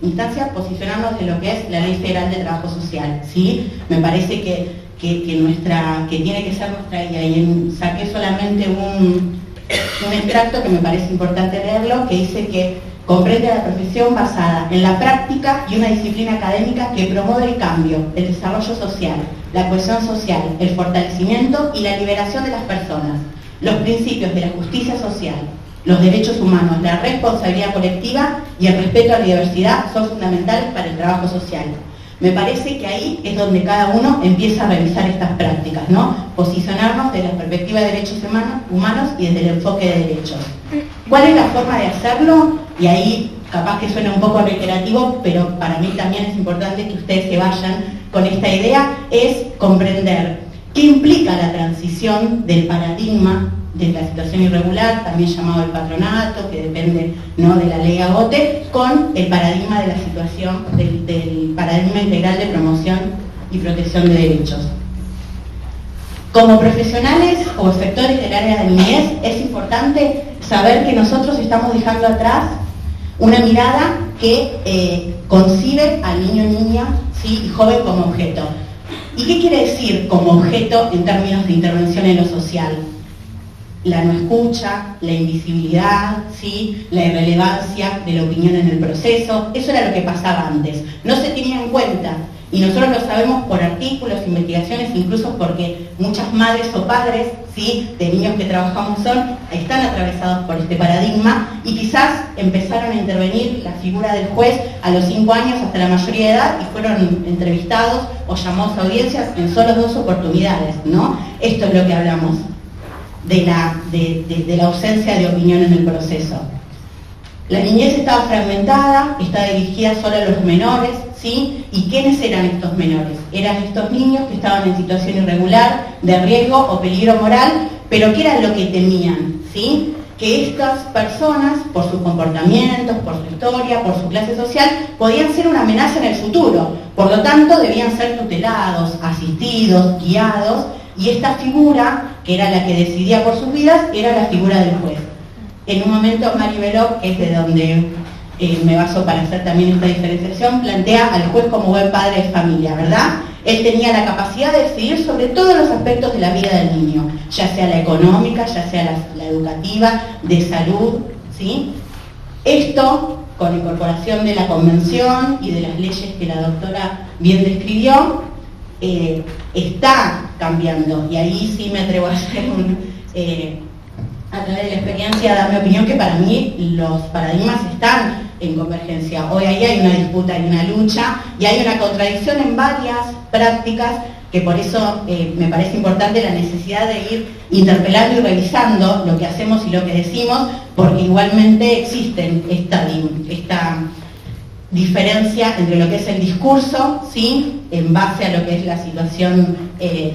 instancia, posicionarnos en lo que es la Ley Federal de Trabajo Social, ¿sí? Me parece que tiene que ser nuestra guía, y saqué solamente un extracto que me parece importante leerlo, que dice que comprende la profesión basada en la práctica y una disciplina académica que promueve el cambio, el desarrollo social, la cohesión social, el fortalecimiento y la liberación de las personas. Los principios de la justicia social, los derechos humanos, la responsabilidad colectiva y el respeto a la diversidad son fundamentales para el trabajo social. Me parece que ahí es donde cada uno empieza a revisar estas prácticas, ¿no? Posicionarnos desde la perspectiva de derechos humanos y desde el enfoque de derechos. ¿Cuál es la forma de hacerlo? Y ahí capaz que suena un poco reiterativo, pero para mí también es importante que ustedes se vayan con esta idea, es comprender qué implica la transición del paradigma de la situación irregular, también llamado el patronato, que depende, ¿no?, de la ley Agote, con el paradigma de la situación, del paradigma integral de promoción y protección de derechos. Como profesionales o sectores del área de niñez, es importante saber que nosotros estamos dejando atrás una mirada que concibe al niño, niña, ¿sí?, y joven como objeto. ¿Y qué quiere decir como objeto en términos de intervención en lo social? La no escucha, la invisibilidad, ¿sí?, la irrelevancia de la opinión en el proceso. Eso era lo que pasaba antes. No se tenía en cuenta, y nosotros lo sabemos por artículos, investigaciones, incluso porque muchas madres o padres, ¿sí?, de niños que trabajamos están atravesados por este paradigma, y quizás empezaron a intervenir la figura del juez a los 5 años hasta la mayoría de edad, y fueron entrevistados o llamados a audiencias en solo 2 oportunidades, ¿no? Esto es lo que hablamos de la ausencia de opinión en el proceso. La niñez estaba fragmentada, está dirigida solo a los menores, ¿sí? ¿Y quiénes eran estos menores? Eran estos niños que estaban en situación irregular, de riesgo o peligro moral, pero ¿qué era lo que temían? ¿Sí? Que estas personas, por sus comportamientos, por su historia, por su clase social, podían ser una amenaza en el futuro. Por lo tanto, debían ser tutelados, asistidos, guiados, y esta figura, que era la que decidía por sus vidas, era la figura del juez. En un momento, Mari Belloc, que es de donde me baso para hacer también esta diferenciación, plantea al juez como buen padre de familia, ¿verdad? Él tenía la capacidad de decidir sobre todos los aspectos de la vida del niño, ya sea la económica, ya sea la educativa, de salud, ¿sí? Esto, con incorporación de la convención y de las leyes que la doctora bien describió, está cambiando, y ahí sí me atrevo a hacer a través de la experiencia, dar mi opinión, que para mí los paradigmas están en convergencia. Hoy ahí hay una disputa y una lucha, y hay una contradicción en varias prácticas, que por eso me parece importante la necesidad de ir interpelando y revisando lo que hacemos y lo que decimos, porque igualmente existen esta diferencia entre lo que es el discurso, ¿sí?, en base a lo que es la situación, el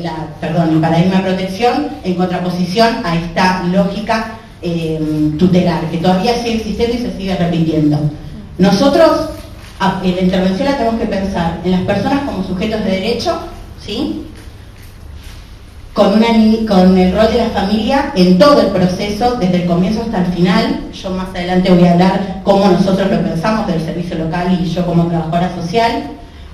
paradigma de protección, en contraposición a esta lógica tutelar, que todavía sigue existiendo y se sigue repitiendo. Nosotros, la intervención la tenemos que pensar en las personas como sujetos de derecho, ¿sí?, con el rol de la familia en todo el proceso, desde el comienzo hasta el final. Yo más adelante voy a hablar cómo nosotros lo pensamos del servicio local y yo como trabajadora social.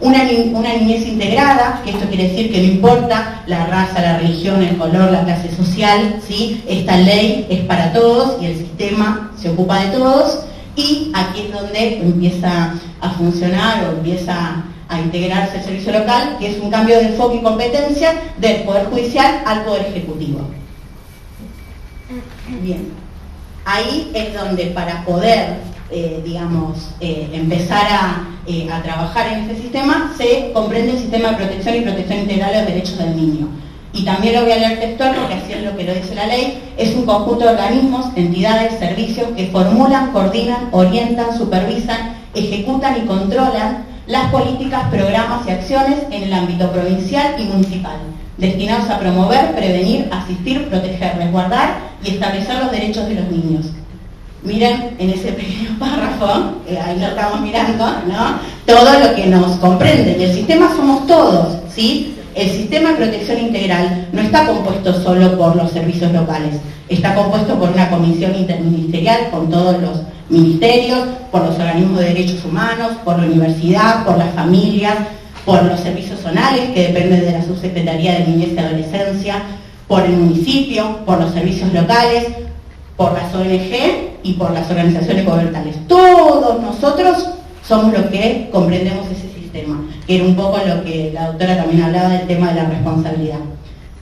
Una niñez integrada, que esto quiere decir que no importa la raza, la religión, el color, la clase social, ¿sí?, esta ley es para todos y el sistema se ocupa de todos, y aquí es donde empieza a funcionar o empieza a integrarse el servicio local, que es un cambio de enfoque y competencia del Poder Judicial al Poder Ejecutivo. Bien, ahí es donde para poder, empezar a trabajar en este sistema, se comprende el sistema de protección y protección integral de los derechos del niño. Y también lo voy a leer textual porque así es lo que lo dice la ley. Es un conjunto de organismos, entidades, servicios que formulan, coordinan, orientan, supervisan, ejecutan y controlan las políticas, programas y acciones en el ámbito provincial y municipal, destinados a promover, prevenir, asistir, proteger, resguardar y establecer los derechos de los niños. Miren en ese pequeño párrafo, ahí lo estamos mirando, ¿no?, todo lo que nos comprende. Y el sistema somos todos, ¿sí? El sistema de protección integral no está compuesto solo por los servicios locales, está compuesto por una comisión interministerial con todos los ministerios, por los organismos de derechos humanos, por la universidad, por las familias, por los servicios zonales, que dependen de la Subsecretaría de Niñez y Adolescencia, por el municipio, por los servicios locales, por las ONG y por las organizaciones gubernamentales. Todos nosotros somos los que comprendemos ese sistema, que era un poco lo que la doctora también hablaba del tema de la responsabilidad.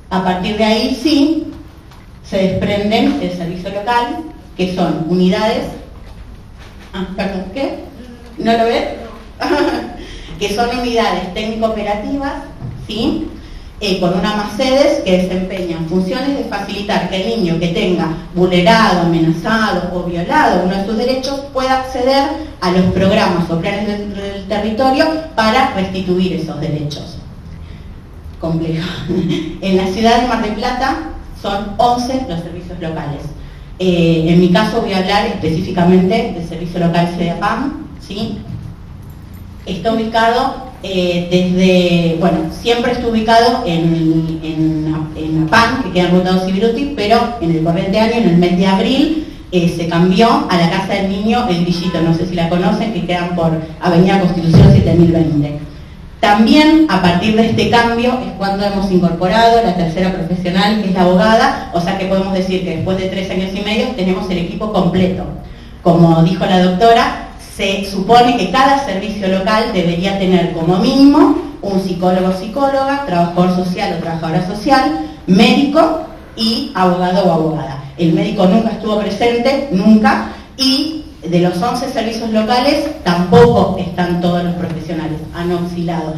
A partir de ahí sí se desprenden el servicio local, que son unidades, ¿qué? ¿No lo ves? Que son unidades técnico-operativas, ¿sí?, con una más sedes que desempeñan funciones de facilitar que el niño que tenga vulnerado, amenazado o violado uno de sus derechos pueda acceder a los programas o planes del territorio para restituir esos derechos. Complejo. En la ciudad de Mar del Plata son 11 los servicios locales. En mi caso voy a hablar específicamente del servicio local CEDAPAM, ¿sí? Está ubicado siempre está ubicado en APAN, que queda en Ruta 2 y Viruti, pero en el corriente año, en el mes de abril, se cambió a la Casa del Niño El Grillito, no sé si la conocen, que quedan por Avenida Constitución 7020. También a partir de este cambio es cuando hemos incorporado la tercera profesional, que es la abogada, o sea que podemos decir que después de 3 años y medio tenemos el equipo completo. Como dijo la doctora, se supone que cada servicio local debería tener como mínimo un psicólogo o psicóloga, trabajador social o trabajadora social, médico y abogado o abogada. El médico nunca estuvo presente, nunca, y de los 11 servicios locales tampoco están todos los profesionales, han oscilado.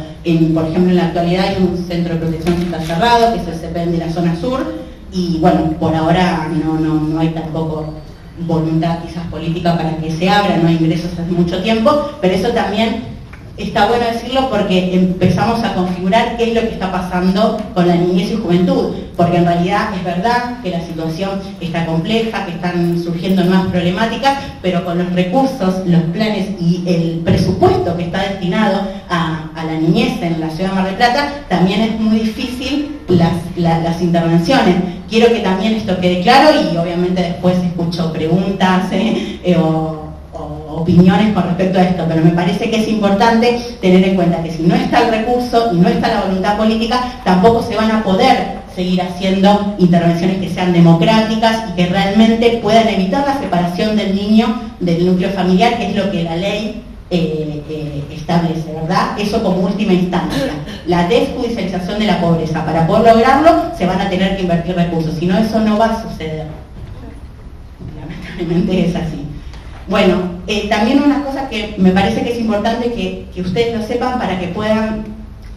Por ejemplo, en la actualidad hay un centro de protección que está cerrado, que es el CEPEN de la zona sur, y bueno, por ahora no hay tampoco voluntad quizás política para que se abra, no hay ingresos hace mucho tiempo, pero eso también está bueno decirlo porque empezamos a configurar qué es lo que está pasando con la niñez y juventud, porque en realidad es verdad que la situación está compleja, que están surgiendo nuevas problemáticas, pero con los recursos, los planes y el presupuesto que está destinado a la niñez en la ciudad de Mar del Plata, también es muy difícil las intervenciones. Quiero que también esto quede claro y obviamente después escucho preguntas o opiniones con respecto a esto, pero me parece que es importante tener en cuenta que si no está el recurso y no está la voluntad política, tampoco se van a poder seguir haciendo intervenciones que sean democráticas y que realmente puedan evitar la separación del niño del núcleo familiar, que es lo que la ley establece, ¿verdad? Eso como última instancia. La desjudicialización de la pobreza. Para poder lograrlo se van a tener que invertir recursos, si no eso no va a suceder. Lamentablemente es así. Bueno, también una cosa que me parece que es importante que ustedes lo sepan para que puedan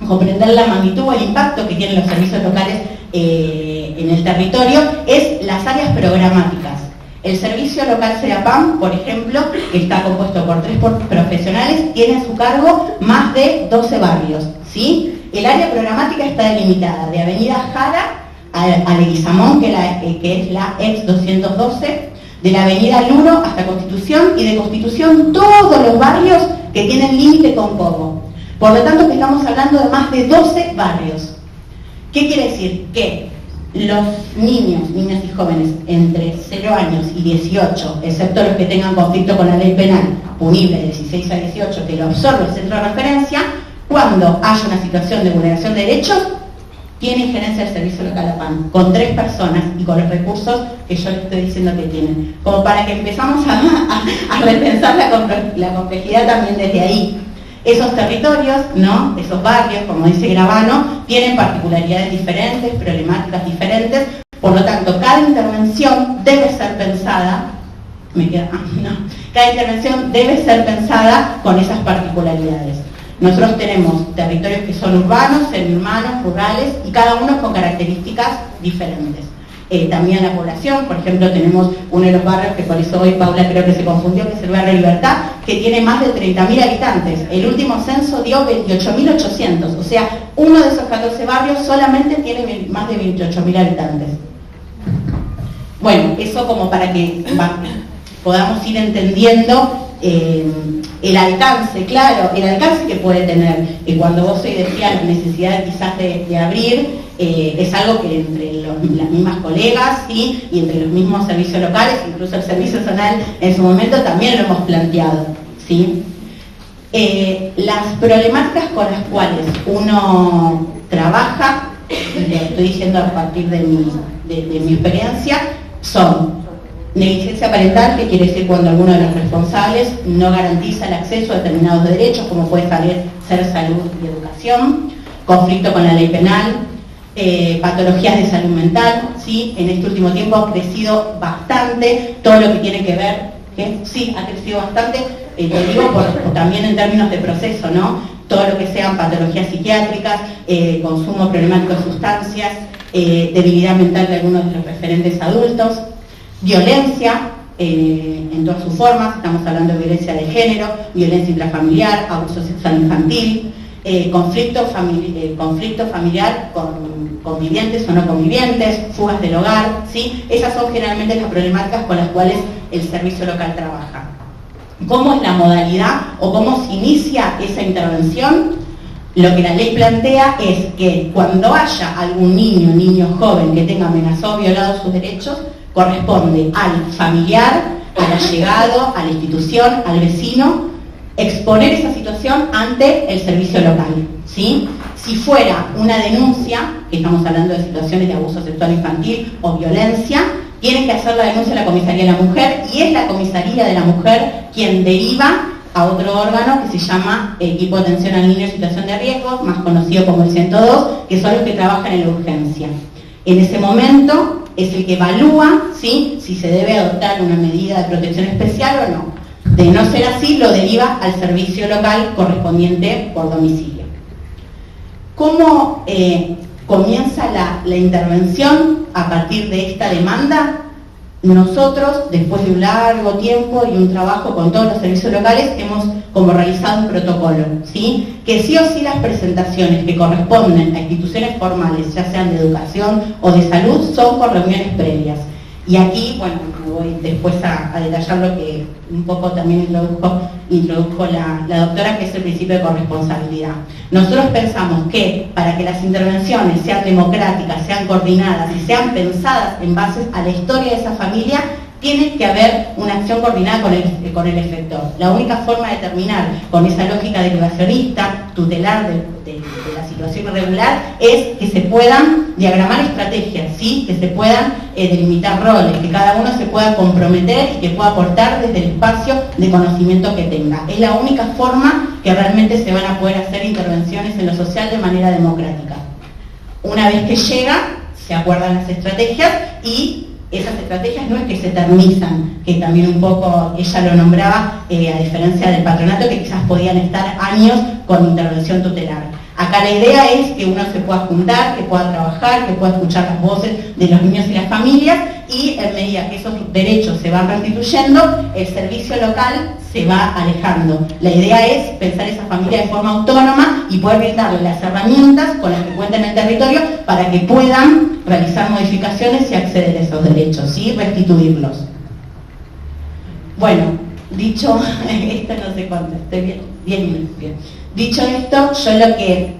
comprender la magnitud o el impacto que tienen los servicios locales en el territorio, es las áreas programáticas. El servicio local CEDAPAM, por ejemplo, que está compuesto por 3 profesionales, tiene a su cargo más de 12 barrios, ¿sí? El área programática está delimitada de Avenida Jara a Leguizamón, que es la ex 212, de la Avenida Luro hasta Constitución, y de Constitución todos los barrios que tienen límite con Cobo. Por lo tanto, que estamos hablando de más de 12 barrios. ¿Qué quiere decir? Que los niños, niñas y jóvenes entre 0 años y 18, excepto los que tengan conflicto con la ley penal, punible de 16 a 18, que lo absorbe el centro de referencia, cuando haya una situación de vulneración de derechos, tiene injerencia el servicio local APAM, con 3 personas y con los recursos que yo les estoy diciendo que tienen. Como para que empezamos a repensar la complejidad también desde ahí. Esos territorios, ¿no? Esos barrios, como dice Gravano, tienen particularidades diferentes, problemáticas diferentes, por lo tanto, cada intervención debe ser pensada, cada intervención debe ser pensada con esas particularidades. Nosotros tenemos territorios que son urbanos, semiurbanos, rurales, y cada uno con características diferentes. También la población, por ejemplo, tenemos uno de los barrios que por eso hoy Paula creo que se confundió, que es el barrio Libertad, que tiene más de 30.000 habitantes. El último censo dio 28.800, o sea, uno de esos 14 barrios solamente tiene más de 28.000 habitantes. Bueno, eso como para que podamos ir entendiendo el alcance, claro, el alcance que puede tener. Cuando vos hoy decías la necesidad quizás de abrir, es algo que entre las mismas colegas, ¿sí? Y entre los mismos servicios locales, incluso el servicio zonal en su momento también lo hemos planteado, ¿sí? Las problemáticas con las cuales uno trabaja, le estoy diciendo a partir de mi experiencia, son negligencia parental, que quiere decir cuando alguno de los responsables no garantiza el acceso a determinados derechos, como puede ser salud y educación, conflicto con la ley penal, patologías de salud mental, ¿sí? En este último tiempo ha crecido bastante todo lo que tiene que ver, sí, ha crecido bastante, lo digo también en términos de proceso, ¿no? Todo lo que sean patologías psiquiátricas, consumo problemático de sustancias, debilidad mental de algunos de los referentes adultos, violencia en todas sus formas, estamos hablando de violencia de género, violencia intrafamiliar, abuso sexual infantil, conflicto familiar con convivientes o no convivientes, fugas del hogar, ¿sí? Esas son generalmente las problemáticas con las cuales el servicio local trabaja. ¿Cómo es la modalidad o cómo se inicia esa intervención? Lo que la ley plantea es que cuando haya algún niño joven que tenga amenazado o violado sus derechos, corresponde al familiar, al allegado, a la institución, al vecino, exponer esa situación ante el servicio local, ¿sí? Si fuera una denuncia, que estamos hablando de situaciones de abuso sexual infantil o violencia, tienen que hacer la denuncia a la Comisaría de la Mujer, y es la Comisaría de la Mujer quien deriva a otro órgano que se llama Equipo de Atención al Niño en Situación de Riesgo, más conocido como el 102, que son los que trabajan en la urgencia. En ese momento es el que evalúa, ¿sí?, si se debe adoptar una medida de protección especial o no. De no ser así, lo deriva al servicio local correspondiente por domicilio. ¿Cómo comienza la intervención a partir de esta demanda? Nosotros, después de un largo tiempo y un trabajo con todos los servicios locales, hemos como realizado un protocolo, ¿sí? Que sí o sí las presentaciones que corresponden a instituciones formales, ya sean de educación o de salud, son con reuniones previas. Y aquí, bueno, voy después a detallar lo que un poco también introdujo la doctora, que es el principio de corresponsabilidad. Nosotros pensamos que para que las intervenciones sean democráticas, sean coordinadas y sean pensadas en base a la historia de esa familia, tiene que haber una acción coordinada con el efector. La única forma de terminar con esa lógica derivacionista, tutelar de la situación irregular, es que se puedan diagramar estrategias, ¿sí? Que se puedan delimitar roles, que cada uno se pueda comprometer y que pueda aportar desde el espacio de conocimiento que tenga. Es la única forma que realmente se van a poder hacer intervenciones en lo social de manera democrática. Una vez que llega, se acuerdan las estrategias y esas estrategias no es que se eternizan, que también un poco ella lo nombraba, a diferencia del patronato, que quizás podían estar años con intervención tutelar. Acá la idea es que uno se pueda juntar, que pueda trabajar, que pueda escuchar las voces de los niños y las familias, y en medida que esos derechos se van restituyendo, el servicio local se va alejando. La idea es pensar esa familia de forma autónoma y poder brindarle las herramientas con las que cuenten en el territorio para que puedan realizar modificaciones y acceder a esos derechos, ¿sí? Restituirlos. Bueno, dicho esto, no sé cuánto, estoy bien, 10 minutos, bien. Dicho esto, yo lo que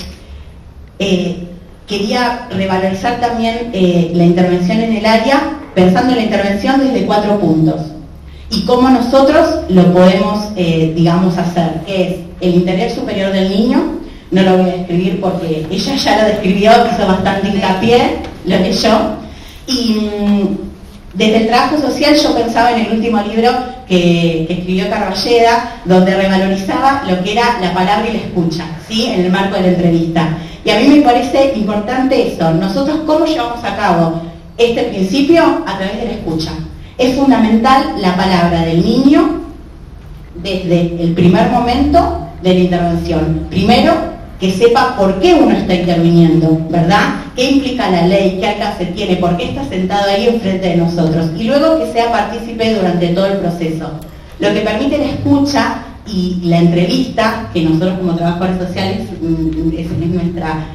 quería revalorizar también la intervención en el área, pensando en la intervención desde 4 puntos. Y cómo nosotros lo podemos, digamos, hacer, que es el interés superior del niño. No lo voy a describir porque ella ya lo describió, hizo bastante hincapié, lo leyó. Y desde el trabajo social yo pensaba en el último libro que escribió Carballeda, donde revalorizaba lo que era la palabra y la escucha, ¿sí? En el marco de la entrevista. Y a mí me parece importante eso. Nosotros, ¿cómo llevamos a cabo este principio? A través de la escucha. Es fundamental la palabra del niño desde el primer momento de la intervención. Primero, que sepa por qué uno está interviniendo, ¿verdad? ¿Qué implica la ley? ¿Qué alcance tiene? ¿Por qué está sentado ahí enfrente de nosotros? Y luego que sea partícipe durante todo el proceso. Lo que permite la escucha y la entrevista, que nosotros como trabajadores sociales es nuestra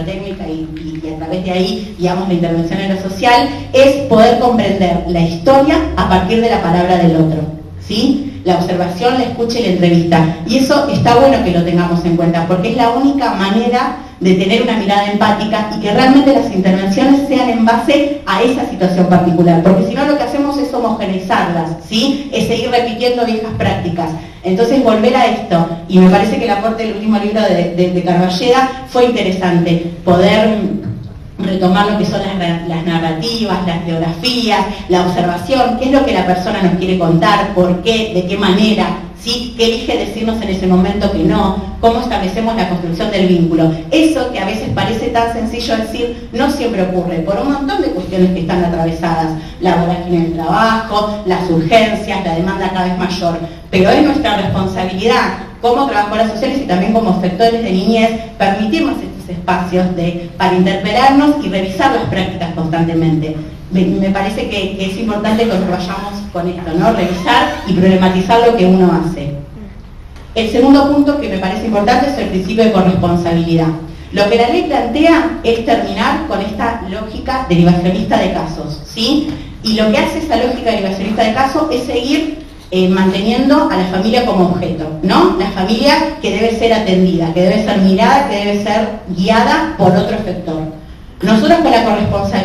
técnica y a través de ahí guiamos la intervención en lo social, es poder comprender la historia a partir de la palabra del otro, ¿sí? La observación, la escucha y la entrevista. Y eso está bueno que lo tengamos en cuenta, porque es la única manera de tener una mirada empática y que realmente las intervenciones sean en base a esa situación particular, porque si no lo que hacemos es homogeneizarlas, ¿sí? Es seguir repitiendo viejas prácticas. Entonces volver a esto, y me parece que el aporte del último libro de Carballeda fue interesante, poder retomar lo que son las narrativas, las biografías, la observación, qué es lo que la persona nos quiere contar, por qué, de qué manera, ¿sí? ¿Qué elige decirnos en ese momento que no? ¿Cómo establecemos la construcción del vínculo? Eso que a veces parece tan sencillo decir, no siempre ocurre, por un montón de cuestiones que están atravesadas, la vorágine del trabajo, las urgencias, la demanda cada vez mayor, pero es nuestra responsabilidad como trabajadoras sociales y también como efectores de niñez, permitirnos estos espacios para interpelarnos y revisar las prácticas constantemente. Me parece que es importante que nos vayamos con esto, ¿no? Revisar y problematizar lo que uno hace. El segundo punto que me parece importante es el principio de corresponsabilidad. Lo que la ley plantea es terminar con esta lógica derivacionista de casos, ¿sí? Y lo que hace esa lógica derivacionista de casos es seguir manteniendo a la familia como objeto, ¿no? La familia que debe ser atendida, que debe ser mirada, que debe ser guiada por otro efector. Nosotros con la corresponsabilidad